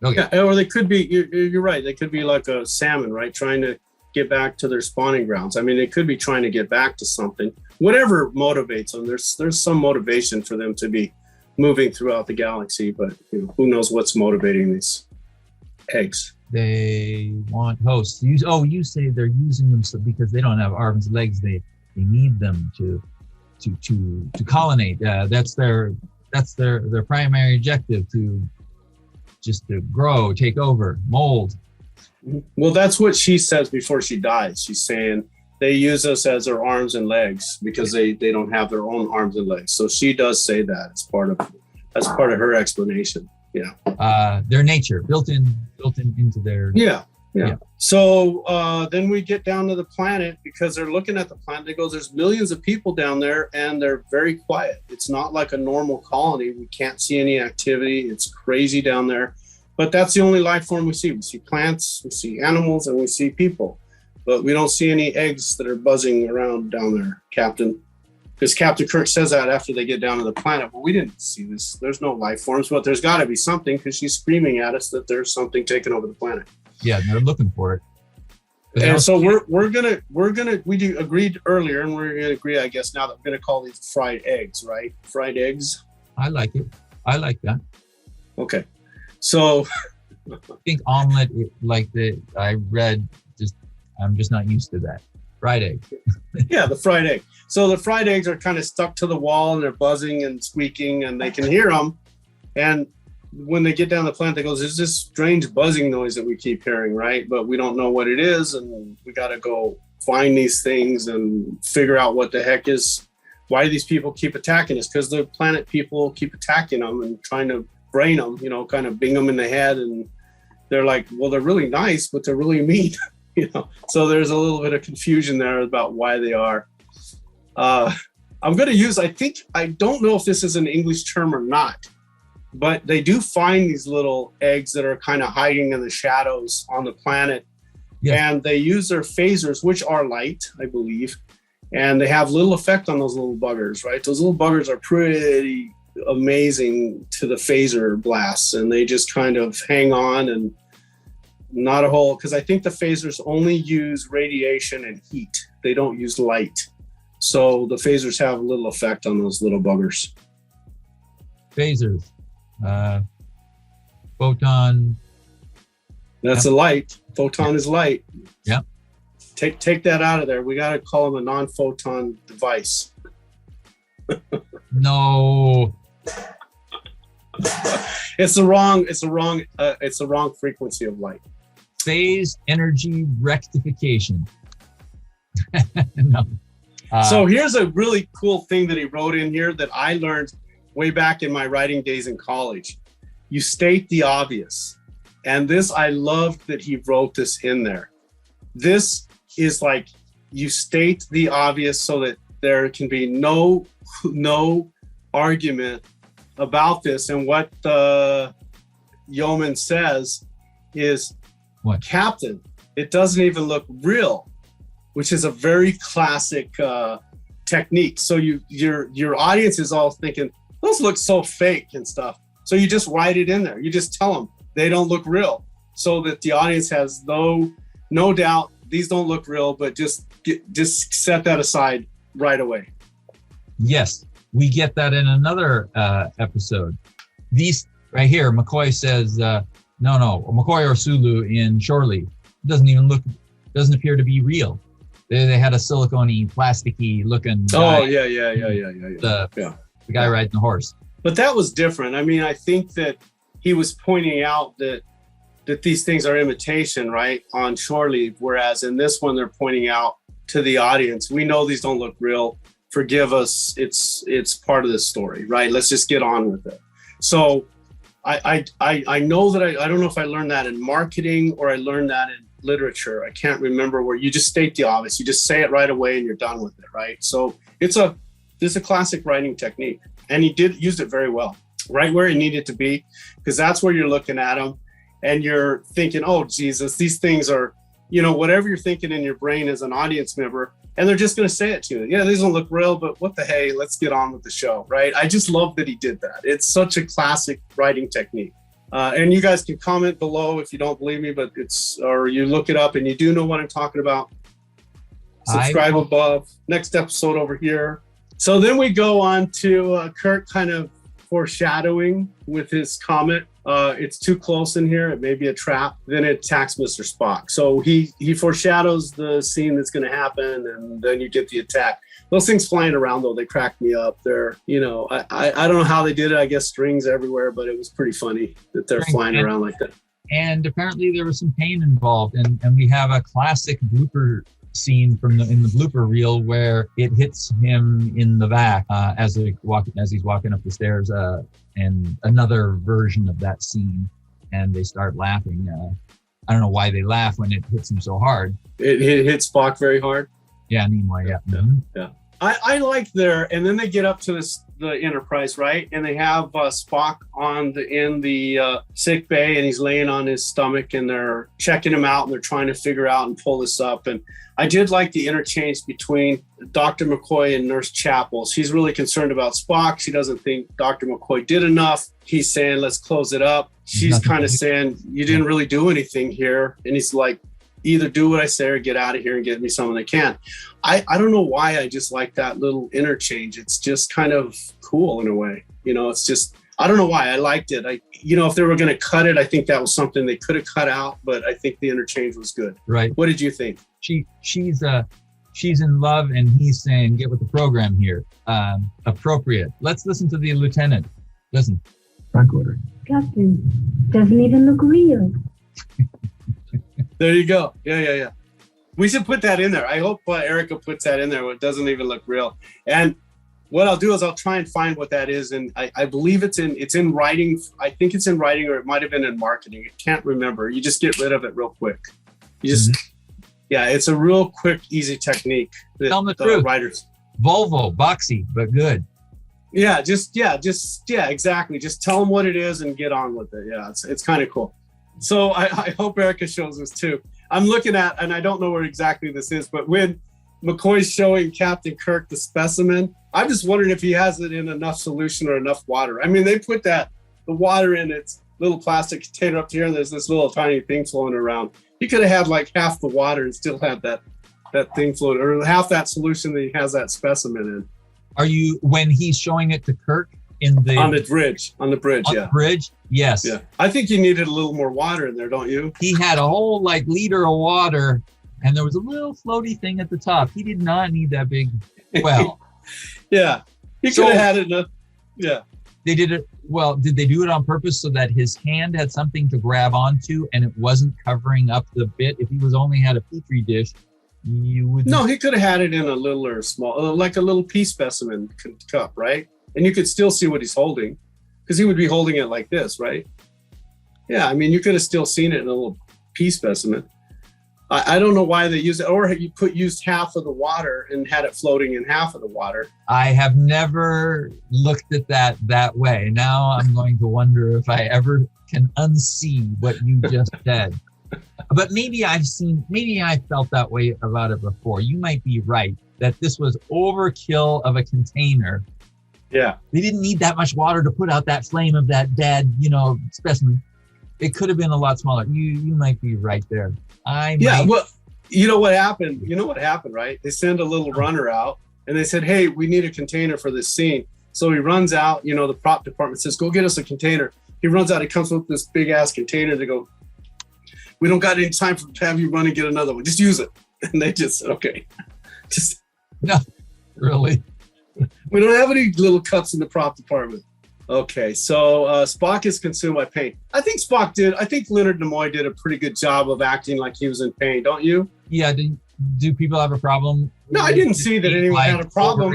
Okay. Yeah, or they could be. You're right. They could be like a salmon, right? Trying to get back to their spawning grounds. I mean, they could be trying to get back to something. Whatever motivates them, there's some motivation for them to be moving throughout the galaxy, but who knows what's motivating these eggs? They want hosts. You say they're using them because they don't have arms and legs. They need them to colonate. That's their primary objective, to grow, take over, mold. Well, that's what she says before she dies. She's saying they use us as their arms and legs because they don't have their own arms and legs. So she does say that as part of her explanation. Yeah. Their nature built into their. Yeah. So then we get down to the planet because they're looking at the planet. They go, there's millions of people down there and they're very quiet. It's not like a normal colony. We can't see any activity. It's crazy down there. But that's the only life form we see. We see plants, we see animals, and we see people. But we don't see any eggs that are buzzing around down there, Captain. Because Captain Kirk says that after they get down to the planet. Well, we didn't see this. There's no life forms, but there's got to be something because she's screaming at us that there's something taking over the planet. Yeah, they're looking for it. And so we agreed earlier, and we're gonna agree, I guess, now that we're gonna call these fried eggs, right? Fried eggs. I like it. I like that. Okay. So I think omelet, I'm just not used to that. Fried egg. Yeah, the fried egg. So the fried eggs are kind of stuck to the wall and they're buzzing and squeaking and they can hear them. And when they get down the planet, they go, there's this strange buzzing noise that we keep hearing, right? But we don't know what it is. And we got to go find these things and figure out what the heck is. Why do these people keep attacking us? Because the planet people keep attacking them and trying to brain them, kind of bing them in the head. And they're like, well, they're really nice, but they're really mean, So there's a little bit of confusion there about why they are. I'm going to use, I don't know if this is an English term or not, but they do find these little eggs that are kind of hiding in the shadows on the planet. Yeah. And they use their phasers, which are light, I believe. and they have little effect on those little buggers, right? Those little buggers are pretty amazing to the phaser blasts, and they just kind of hang on, and not a whole, because I think the phasers only use radiation and heat. They don't use light. So the phasers have a little effect on those little buggers. Phasers. Photon. That's a light. Photon is light. Yeah. Take that out of there. We got to call them a non-photon device. No. It's the wrong frequency of light. Phase energy rectification. No. So here's a really cool thing that he wrote in here that I learned way back in my writing days in college. You state the obvious. And this, I loved that he wrote this in there. This is like, you state the obvious so that there can be no argument about this. And what the yeoman says is, what? Captain, it doesn't even look real, which is a very classic technique. So your audience is all thinking, those look so fake and stuff. So you just write it in there. You just tell them they don't look real, so that the audience has no doubt these don't look real, but just set that aside right away. Yes, we get that in another episode. These right here, McCoy says, no, McCoy or Sulu in Shore Leave doesn't appear to be real. They had a silicone-y, plasticky looking guy. Oh, yeah. The guy riding the horse. But that was different. I mean, I think that he was pointing out that these things are imitation, right, on Shore Leave, whereas in this one, they're pointing out to the audience, we know these don't look real. Forgive us. It's part of the story, right? Let's just get on with it. So I know that I don't know if I learned that in marketing or I learned that in literature. I can't remember where you just state the obvious. You just say it right away and you're done with it, right? So it's a classic writing technique, and he used it very well, right where it needed to be, because that's where you're looking at them and you're thinking, oh, Jesus, these things are, whatever you're thinking in your brain as an audience member, and they're just going to say it to you. Yeah, these don't look real, but what the hey, let's get on with the show, right? I just love that he did that. It's such a classic writing technique. And you guys can comment below if you don't believe me, or you look it up and you do know what I'm talking about. Subscribe above. Next episode over here. So then we go on to Kirk kind of foreshadowing with his comet. It's too close in here. It may be a trap. Then it attacks Mr. Spock. So he foreshadows the scene that's going to happen, and then you get the attack. Those things flying around, though, they cracked me up. They're, I don't know how they did it. I guess strings everywhere, but it was pretty funny that they're flying around like that. And apparently there was some pain involved, and we have a classic blooper scene in the blooper reel where it hits him in the back as he's walking up the stairs, and another version of that scene, and they start laughing. I don't know why they laugh when it hits him so hard. It hits Spock very hard. Yeah, Nimoy. Yeah. Mm-hmm. Yeah. I like and then they get up to the Enterprise, right? And they have Spock in the sick bay, and he's laying on his stomach, and they're checking him out, and they're trying to figure out and pull this up. And I did like the interchange between Dr. McCoy and Nurse Chapel. She's really concerned about Spock. She doesn't think Dr. McCoy did enough. He's saying, let's close it up. She's kind of saying, you didn't really do anything here. And he's like, either do what I say or get out of here and get me someone that can. I don't know why I just like that little interchange. It's just kind of cool in a way. It's just, I don't know why I liked it. If they were going to cut it, I think that was something they could have cut out, but I think the interchange was good. Right. What did you think? She's in love, and he's saying, get with the program here. Appropriate. Let's listen to the lieutenant. Listen. Back order. Captain, doesn't even look real. There you go. Yeah. We should put that in there. I hope Erica puts that in there where it doesn't even look real. And what I'll do is I'll try and find what that is. And I believe it's in writing. I think it's in writing, or it might have been in marketing. I can't remember. You just get rid of it real quick. Yeah, it's a real quick, easy technique. Tell them the truth. Writers. Volvo, boxy, but good. Yeah, exactly. Just tell them what it is and get on with it. Yeah, it's kind of cool. So I hope Erica shows us too. I'm looking at, and I don't know where exactly this is, but when McCoy's showing Captain Kirk the specimen. I'm just wondering if he has it in enough solution or enough water. I mean, they put the water in its little plastic container up here, and there's this little tiny thing floating around. He could have had like half the water and still had that thing floating, or half that solution that he has that specimen in. Are you, when he's showing it to Kirk on the bridge? The bridge, yes. Yeah, I think he needed a little more water in there, don't you? He had a whole like liter of water, and there was a little floaty thing at the top. He did not need that big well. Yeah, he could have had it enough. Yeah. They did it well. Did they do it on purpose so that his hand had something to grab onto and it wasn't covering up the bit? If he was only had a petri dish, you would. No, he could have had it in a little or small, like a little pea specimen cup, right? And you could still see what he's holding, because he would be holding it like this, right? Yeah, I mean, you could have still seen it in a little pea specimen. I don't know why they used it, or you used half of the water and had it floating in half of the water. I have never looked at that way. Now I'm going to wonder if I ever can unsee what you just said. But maybe I felt that way about it before. You might be right that this was overkill of a container. Yeah. They didn't need that much water to put out that flame of that dead, specimen. It could have been a lot smaller. You might be right there. Well, you know what happened? Right? They send a little runner out and they said, hey, we need a container for this scene. So he runs out, the prop department says, go get us a container. He runs out, he comes with this big ass container. They go, we don't got any time to have you run and get another one. Just use it. And they just said, okay. No, really? We don't have any little cups in the prop department. Okay, so Spock is consumed by pain. I think Leonard Nimoy did a pretty good job of acting like he was in pain, don't you? Yeah, do people have a problem? No, I didn't see that anyone had a problem.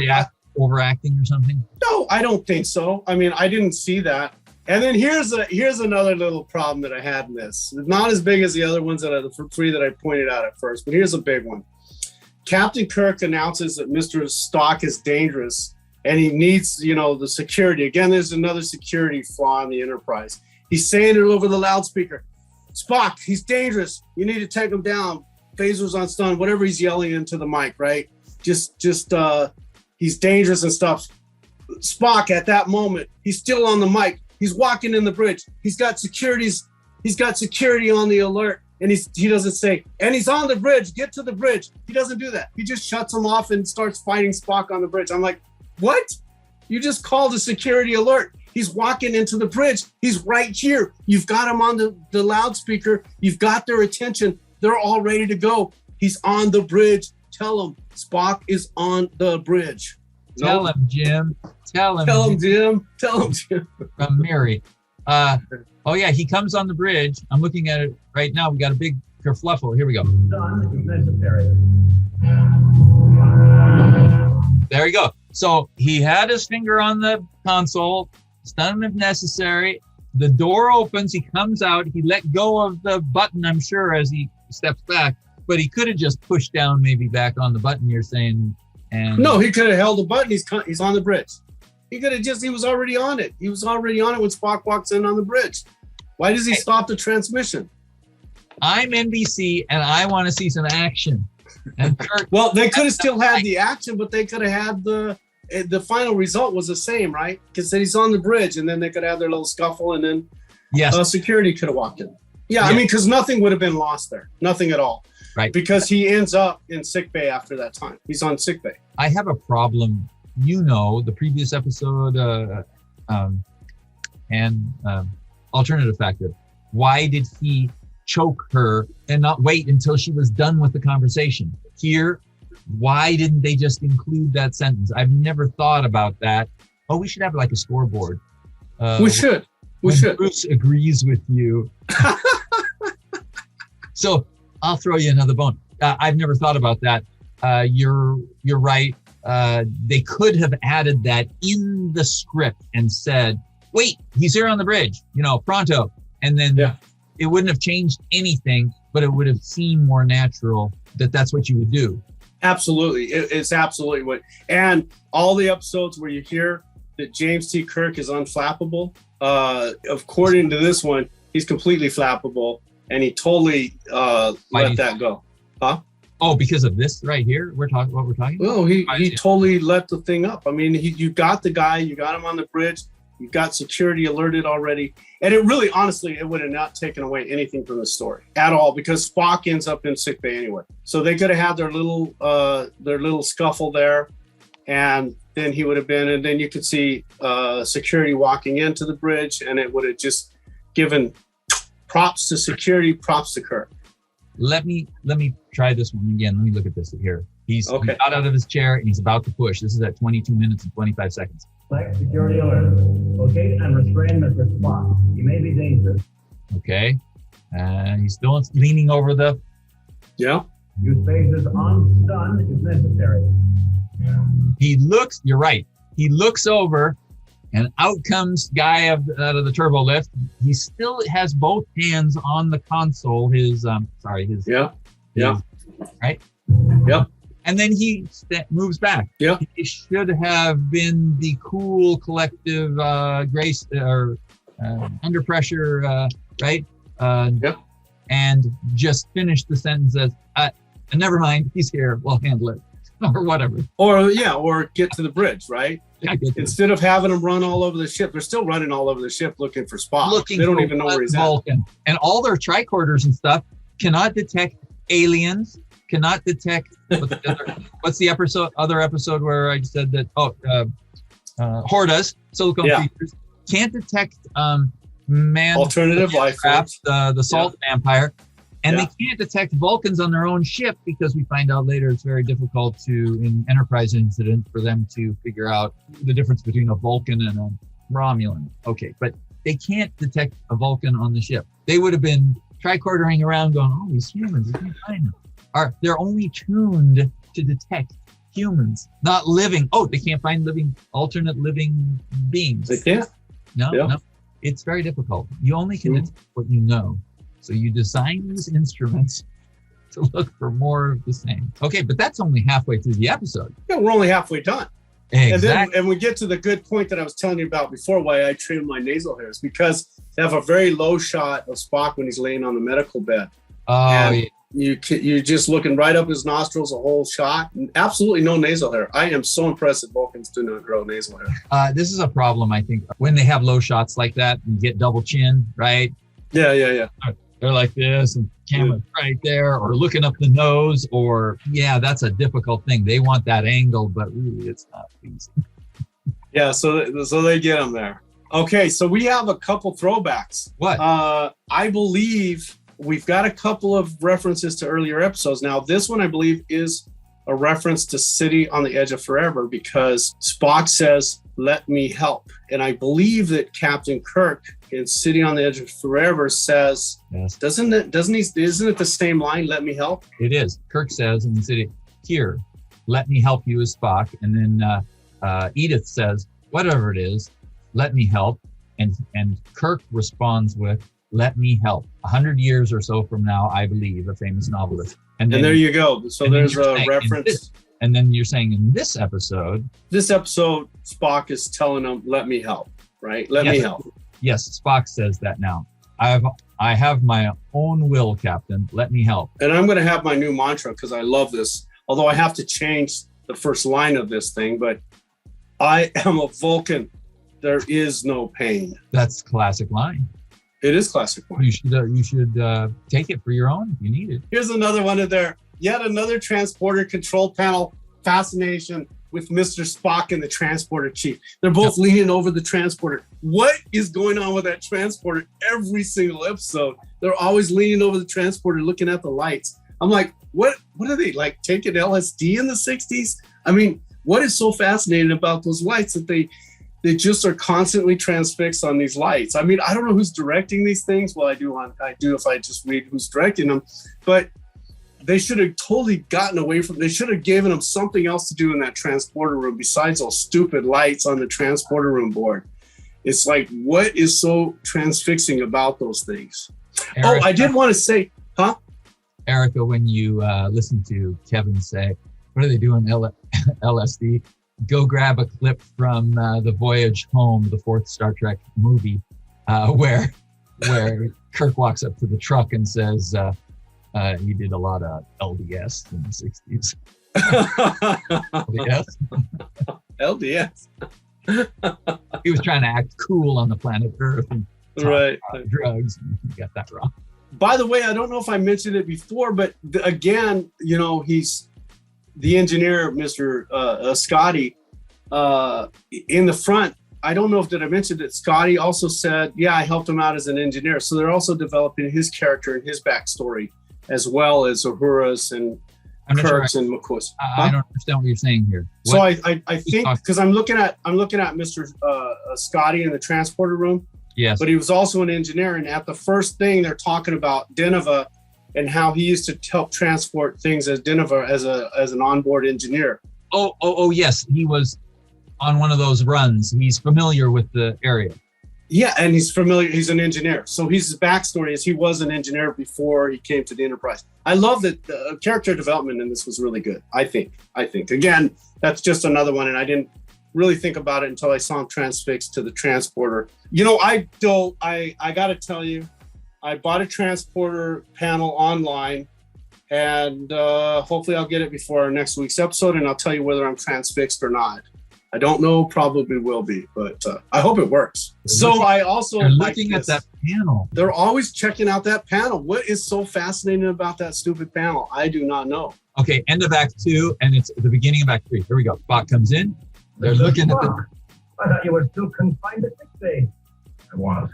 Overacting or something? No, I don't think so. I mean, I didn't see that. And then here's another little problem that I had in this. Not as big as the other ones the three that I pointed out at first, but here's a big one. Captain Kirk announces that Mr. Spock is dangerous and he needs, the security. Again, there's another security flaw in the Enterprise. He's saying it over the loudspeaker. Spock, he's dangerous. You need to take him down. Phaser's on stun, whatever he's yelling into the mic, right? Just he's dangerous and stuff. Spock, at that moment, he's still on the mic. He's walking in the bridge. He's got security on the alert. And he doesn't say, and he's on the bridge, get to the bridge. He doesn't do that. He just shuts him off and starts fighting Spock on the bridge. I'm like, what? You just called a security alert. He's walking into the bridge. He's right here. You've got him on the loudspeaker. You've got their attention. They're all ready to go. He's on the bridge. Tell him Spock is on the bridge. Tell him, Jim. Tell him, Jim. From Mary. Oh yeah, he comes on the bridge. I'm looking at it right now. We got a big kerfluffle. Here we go. There we go. So he had his finger on the console, stun him if necessary. The door opens, he comes out, he let go of the button, I'm sure, as he steps back, but he could have just pushed down maybe back on the button you're saying. And no, he could have held the button. He's on the bridge. He was already on it. He was already on it when Spock walks in on the bridge. Why does he stop the transmission? I'm NBC and I want to see some action. And Kirk, well, they could have still had the action, but they could have had the final result was the same, right? Because he's on the bridge, and then they could have their little scuffle, and then security could have walked in. Yeah, I mean, because nothing would have been lost there, nothing at all, right? Because he ends up in sickbay after that time. He's on sickbay. I have a problem. The previous episode and alternative factor. Why did he choke her and not wait until she was done with the conversation? Here, why didn't they just include that sentence? I've never thought about that. Oh, we should have like a scoreboard. We should. Bruce agrees with you. So I'll throw you another bone. I've never thought about that. You're right. They could have added that in the script and said, wait, he's here on the bridge, pronto. And then it wouldn't have changed anything, but it would have seemed more natural that that's what you would do. Absolutely. It's absolutely what, and all the episodes where you hear that James T. Kirk is unflappable, according to this one, he's completely flappable, and he totally let that go. Huh? Oh, because of this right here, what we're talking about? Well, he totally let the thing up. I mean, you got the guy, you got him on the bridge, you got security alerted already. And it really, honestly, it would have not taken away anything from the story at all, because Spock ends up in sickbay anyway. So they could have had their little scuffle there, and then he would have been, and then you could see security walking into the bridge, and it would have just given props to security, props to Kirk. Let me try this one again. Let me look at this here. He's got out of his chair and he's about to push. This is at 22 minutes and 25 seconds. Select security alert. Locate and restrain Mr. Spock. He may be dangerous. Okay. He's still leaning over the... Yeah. Use phases on stun if necessary. You're right. He looks over and out comes guy out of the turbo lift. He still has both hands on the console. Right? Yep. And then he moves back. Yep. He should have been the cool, collective, grace or under pressure, right? Yep. And just finish the sentence as, never mind, he's here, we'll handle it, or whatever. Or get to the bridge, right? Yeah, instead of having them run all over the ship, they're still running all over the ship looking for Spock. They don't even know where he's Vulcan. And all their tricorders and stuff cannot detect aliens, cannot detect what's the other episode where I said that Hordas, silicone features, can't detect alternative life forms, the salt vampire. And they can't detect Vulcans on their own ship, because we find out later it's very difficult in Enterprise incident for them to figure out the difference between a Vulcan and a Romulan. Okay, but they can't detect a Vulcan on the ship. They would have been tricordering around going, oh, these humans, we can't find them. They're only tuned to detect humans, not living. Oh, they can't find alternate living beings. They can't. No. It's very difficult. You only can detect what you know. So you design these instruments to look for more of the same. Okay, but that's only halfway through the episode. Yeah, we're only halfway done. Exactly. And we get to the good point that I was telling you about before, why I trimmed my nasal hairs, because they have a very low shot of Spock when he's laying on the medical bed. You're just looking right up his nostrils, a whole shot, and absolutely no nasal hair. I am so impressed that Vulcans do not grow nasal hair. This is a problem, I think, when they have low shots like that and get double chin, right? Yeah. They're like this and camera's right there, or looking up the nose, or that's a difficult thing. They want that angle, but really it's not easy. Yeah, so they get them there. Okay, so we have a couple throwbacks. What? I believe we've got a couple of references to earlier episodes. Now, this one I believe is a reference to City on the Edge of Forever, because Spock says, "Let me help." And I believe that Captain Kirk in City on the Edge of Forever says, yes. Isn't it the same line, "Let me help"? It is. Kirk says in the city, "Here, let me help you," as Spock. And then Edith says, "Whatever it is, let me help." And Kirk responds with, "Let me help." 100 years or so from now, I believe, a famous novelist. And there you go. So there's a reference. And then you're saying in this episode, Spock is telling him, "Let me help," right? Let me help. Yes, Spock says that now. I have my own will, Captain. Let me help. And I'm going to have my new mantra, because I love this. Although I have to change the first line of this thing, but I am a Vulcan. There is no pain. That's classic line. It is classic line. You should take it for your own if you need it. Here's another one of there. Yet another transporter control panel fascination with Mr. Spock and the transporter chief. They're both leaning over the transporter. What is going on with that transporter every single episode? They're always leaning over the transporter, looking at the lights. I'm like, what are they, like, taking LSD in the 60s? I mean, what is so fascinating about those lights that they just are constantly transfixed on these lights? I mean, I don't know who's directing these things. Well, I do if I just read who's directing them, but they should have totally gotten away from, they should have given them something else to do in that transporter room besides those stupid lights on the transporter room board. It's like, what is so transfixing about those things? Erica, I did want to say, Erica, when you listen to Kevin say, what are they doing, LSD? Go grab a clip from The Voyage Home, the fourth Star Trek movie, where Kirk walks up to the truck and says, He did a lot of LDS in the 60s. LDS. LDS. He was trying to act cool on the planet Earth and talk Right. about drugs. You got that wrong. By the way, I don't know if I mentioned it before, but again, he's the engineer, Mr. Scotty, in the front. I don't know if did I mention that Scotty also said, yeah, I helped him out as an engineer. So they're also developing his character and his backstory, as well as Uhura's and Kirk's and McCoy's. I don't understand what you're saying here. So I think because I'm looking at Mr. Scotty in the transporter room. Yes. But he was also an engineer, and at the first thing they're talking about Deneva and how he used to help transport things as Deneva as an onboard engineer. Oh yes, he was on one of those runs. He's familiar with the area. Yeah, and he's familiar. He's an engineer, so his backstory is he was an engineer before he came to the Enterprise. I love that the character development in this was really good. I think again, that's just another one, and I didn't really think about it until I saw him transfixed to the transporter. I got to tell you, I bought a transporter panel online, and hopefully I'll get it before our next week's episode, and I'll tell you whether I'm transfixed or not. I don't know, probably will be, but I hope it works. I also they're looking at that panel. They're always checking out that panel. What is so fascinating about that stupid panel? I do not know. Okay, end of Act 2, and it's at the beginning of Act 3. Here we go. Spock comes in. They're looking at the... I thought you were still confined to 6 days. I was.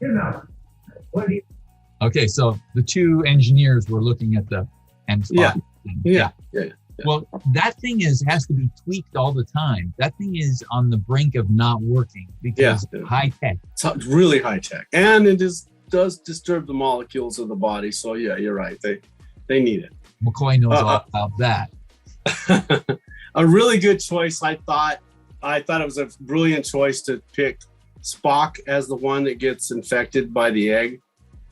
Enough. What do you... Okay, so the two engineers were looking at the... And Spock. Yeah. Well, that thing has to be tweaked all the time. That thing is on the brink of not working because it's high tech. It's really high tech, and it does disturb the molecules of the body. So yeah, you're right. They need it. McCoy knows all about that. A really good choice. I thought it was a brilliant choice to pick Spock as the one that gets infected by the egg,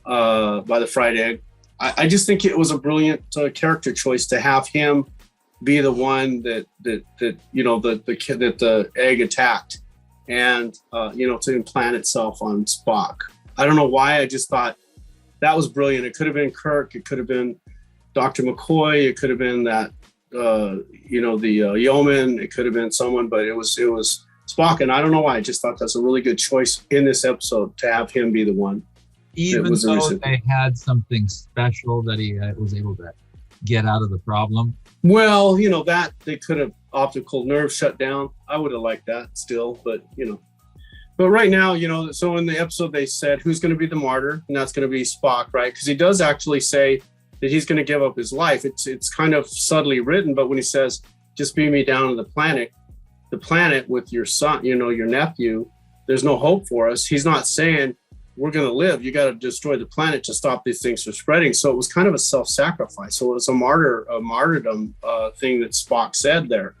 by the fried egg. I just think it was a brilliant character choice to have him be the one that the egg attacked, and to implant itself on Spock. I don't know why. I just thought that was brilliant. It could have been Kirk. It could have been Dr. McCoy. It could have been that the yeoman. It could have been someone, but it was Spock. And I don't know why. I just thought that's a really good choice in this episode to have him be the one. Even though they had something special that he was able to get out of the problem. Well, that they could have optical nerve shut down. I would have liked that still, but But right now, so in the episode they said who's going to be the martyr, and that's going to be Spock, right? Because he does actually say that he's going to give up his life. It's kind of subtly written, but when he says, "Just beam me down to the planet with your son, your nephew, there's no hope for us." He's not saying we're going to live. You got to destroy the planet to stop these things from spreading. So it was kind of a self-sacrifice. So it was a martyrdom thing that Spock said there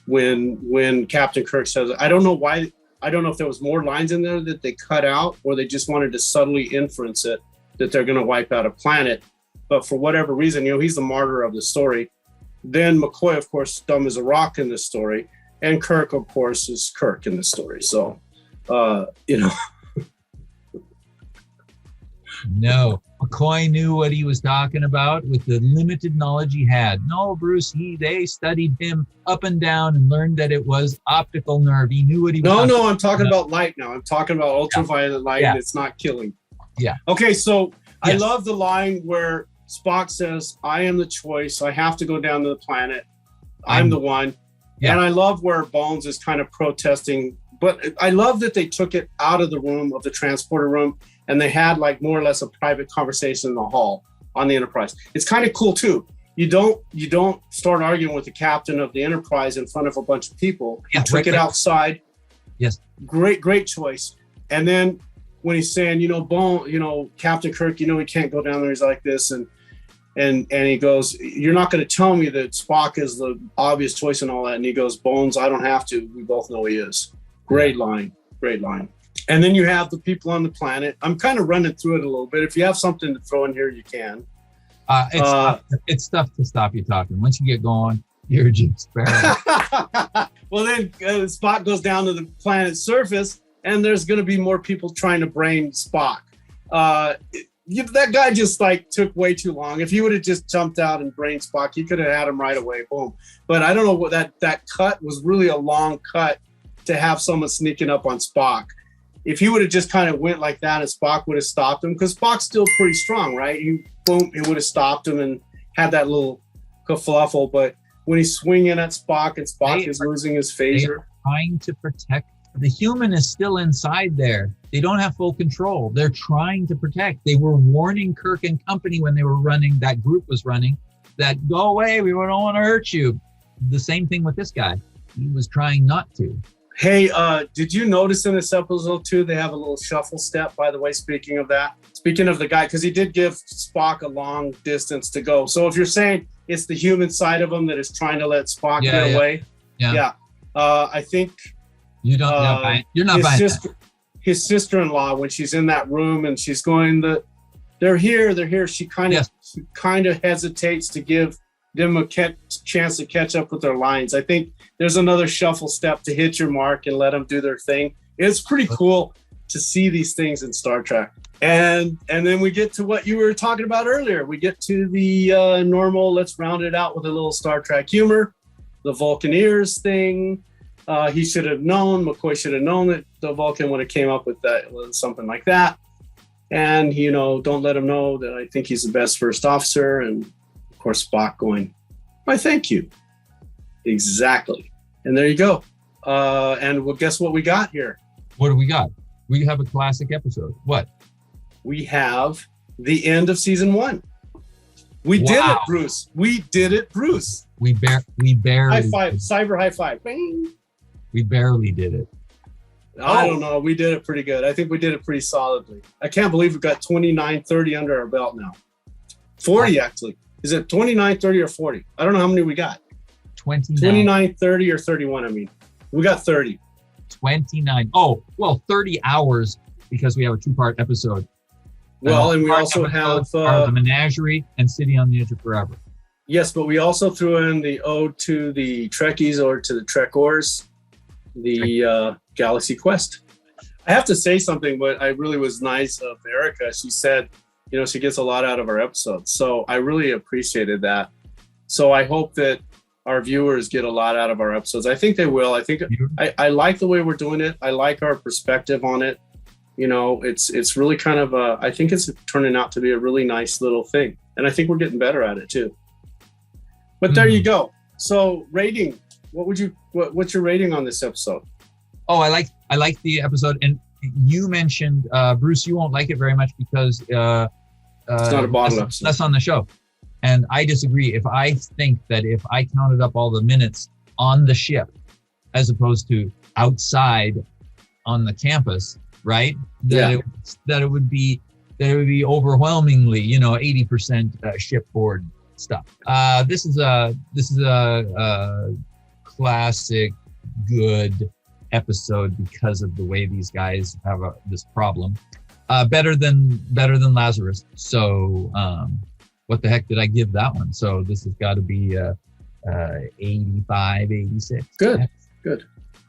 when Captain Kirk says, I don't know why. I don't know if there was more lines in there that they cut out, or they just wanted to subtly inference it that they're going to wipe out a planet. But for whatever reason, he's the martyr of the story. Then McCoy, of course, dumb as a rock in this story. And Kirk, of course, is Kirk in the story. So, No, McCoy knew what he was talking about with the limited knowledge he had. No, Bruce, they studied him up and down and learned that it was optical nerve. He knew what he was No, I'm talking about light now. I'm talking about ultraviolet light. Yeah. It's not killing. Yeah. Okay, so yes. I love the line where Spock says, I am the choice. I have to go down to the planet. I'm the one. Yeah. And I love where Bones is kind of protesting. But I love that they took it out of the room, of the transporter room, and they had like more or less a private conversation in the hall on the Enterprise. It's kind of cool too. You don't start arguing with the captain of the Enterprise in front of a bunch of people. Yeah, you took it outside. Yes. Great choice. And then when he's saying, Captain Kirk, he can't go down there. He's like this. And he goes, you're not going to tell me that Spock is the obvious choice and all that. And he goes, Bones, I don't have to. We both know he is. Great line. And then you have the people on the planet. I'm kind of running through it a little bit. If you have something to throw in here, you can. It's tough to stop you talking. Once you get going, you're just barely. Well, then Spock goes down to the planet's surface, and there's going to be more people trying to brain Spock. that guy just like took way too long. If he would have just jumped out and brained Spock, he could have had him right away. Boom. But I don't know what that cut was really a long cut to have someone sneaking up on Spock. If he would have just kind of went like that and Spock would have stopped him, because Spock's still pretty strong, right? He would have stopped him and had that little kerfluffle. But when he's swinging at Spock and Spock is losing his phaser. Trying to protect. The human is still inside there. They don't have full control. They're trying to protect. They were warning Kirk and company when they were running, that group was running, that go away, we don't want to hurt you. The same thing with this guy. He was trying not to. Hey, did you notice in this episode too, they have a little shuffle step, by the way, speaking of that? Speaking of the guy, because he did give Spock a long distance to go. So if you're saying it's the human side of him that is trying to let Spock get away. Yeah. I think you're not buying that. His sister-in-law, when she's in that room and she's going, they're here. She kind of hesitates to give them a chance to catch up with their lines. I think there's another shuffle step to hit your mark and let them do their thing. It's pretty cool to see these things in Star Trek. And then we get to what you were talking about earlier. We get to the normal, let's round it out with a little Star Trek humor, the Vulcaneers thing. He should have known, McCoy should have known that the Vulcan would have came up with that, something like that. And, don't let him know that I think he's the best first officer. And of course, Spock going, why, thank you. Exactly. And there you go. And well, guess what we got here? What do we got? We have a classic episode. What? We have the end of season 1. We did it, Bruce. We did it, Bruce. We barely. High five. Cyber high five. Bang. We barely did it. I don't know. We did it pretty good. I think we did it pretty solidly. I can't believe we've got 29:30 under our belt now. 40, actually. Is it 29:30 or 40? I don't know how many we got. 29:30 or 31, I mean. We got 30. 29. Oh, well, 30 hours because we have a 2-part episode. Well, and we also have the Menagerie and City on the Edge of Forever. Yes, but we also threw in the ode to the Trekkies or to the Trekors, the Galaxy Quest. I have to say something, but I really was nice of Erica. She said, she gets a lot out of our episodes. So I really appreciated that. So I hope that our viewers get a lot out of our episodes. I think they will. I think I like the way we're doing it. I like our perspective on it. It's really kind of I think it's turning out to be a really nice little thing. And I think we're getting better at it too. But there you go. So rating, what's your rating on this episode? Oh, I like the episode. And you mentioned, Bruce, you won't like it very much because it's not a bottle episode. That's on the show. And I disagree. If I think that if I counted up all the minutes on the ship as opposed to outside on the campus, right? That it would be overwhelmingly, 80% shipboard stuff. This is a classic good episode because of the way these guys have this problem. Better than Lazarus. So what the heck did I give that one? So this has got to be 85, 86. Good.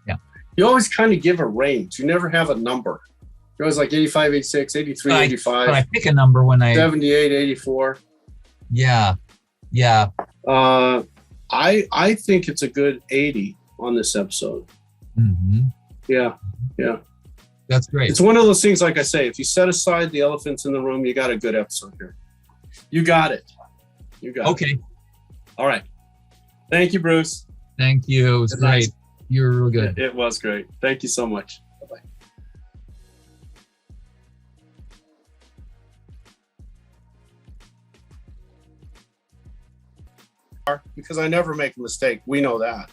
Yeah. You always kind of give a range. You never have a number. You're always like 85, 86, 83, 85. But I pick a number when 78, 84. Yeah. I think it's a good 80 on this episode. Mm-hmm. Yeah. That's great. It's one of those things, like I say, if you set aside the elephants in the room, you got a good episode here. You got it. Okay. All right. Thank you, Bruce. Thank you. It was great. Nice. You were real good. It was great. Thank you so much. Bye-bye. Because I never make a mistake. We know that.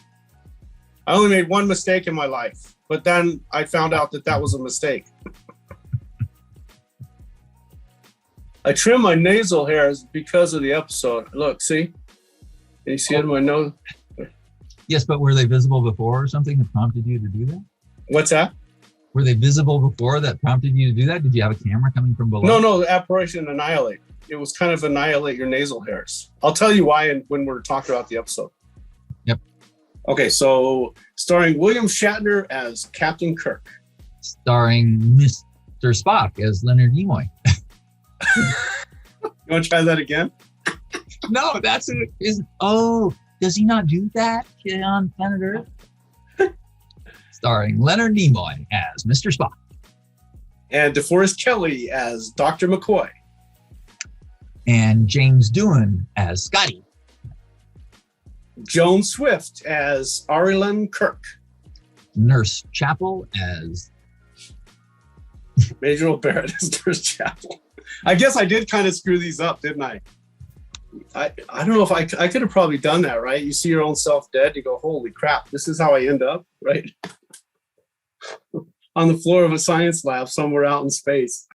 I only made one mistake in my life, but then I found out that was a mistake. I trim my nasal hairs because of the episode. Look, see? Can you see it in my nose? Yes, but were they visible before or something that prompted you to do that? What's that? Were they visible before that prompted you to do that? Did you have a camera coming from below? No, the Apparition Annihilate. It was kind of annihilate your nasal hairs. I'll tell you why when we're talking about the episode. Yep. Okay, so starring William Shatner as Captain Kirk. Starring Mr. Spock as Leonard Nimoy. You want to try that again? No, that's it. Does he not do that on planet Earth? Starring Leonard Nimoy as Mr. Spock. And DeForest Kelley as Dr. McCoy. And James Doohan as Scotty. Joan Swift as Aurelan Kirk. Nurse Chapel as... Major O'Barrett as Nurse Chapel. I guess I did kind of screw these up, didn't I? I don't know if I could have probably done that, right? You see your own self dead, you go, holy crap, this is how I end up, right? On the floor of a science lab somewhere out in space.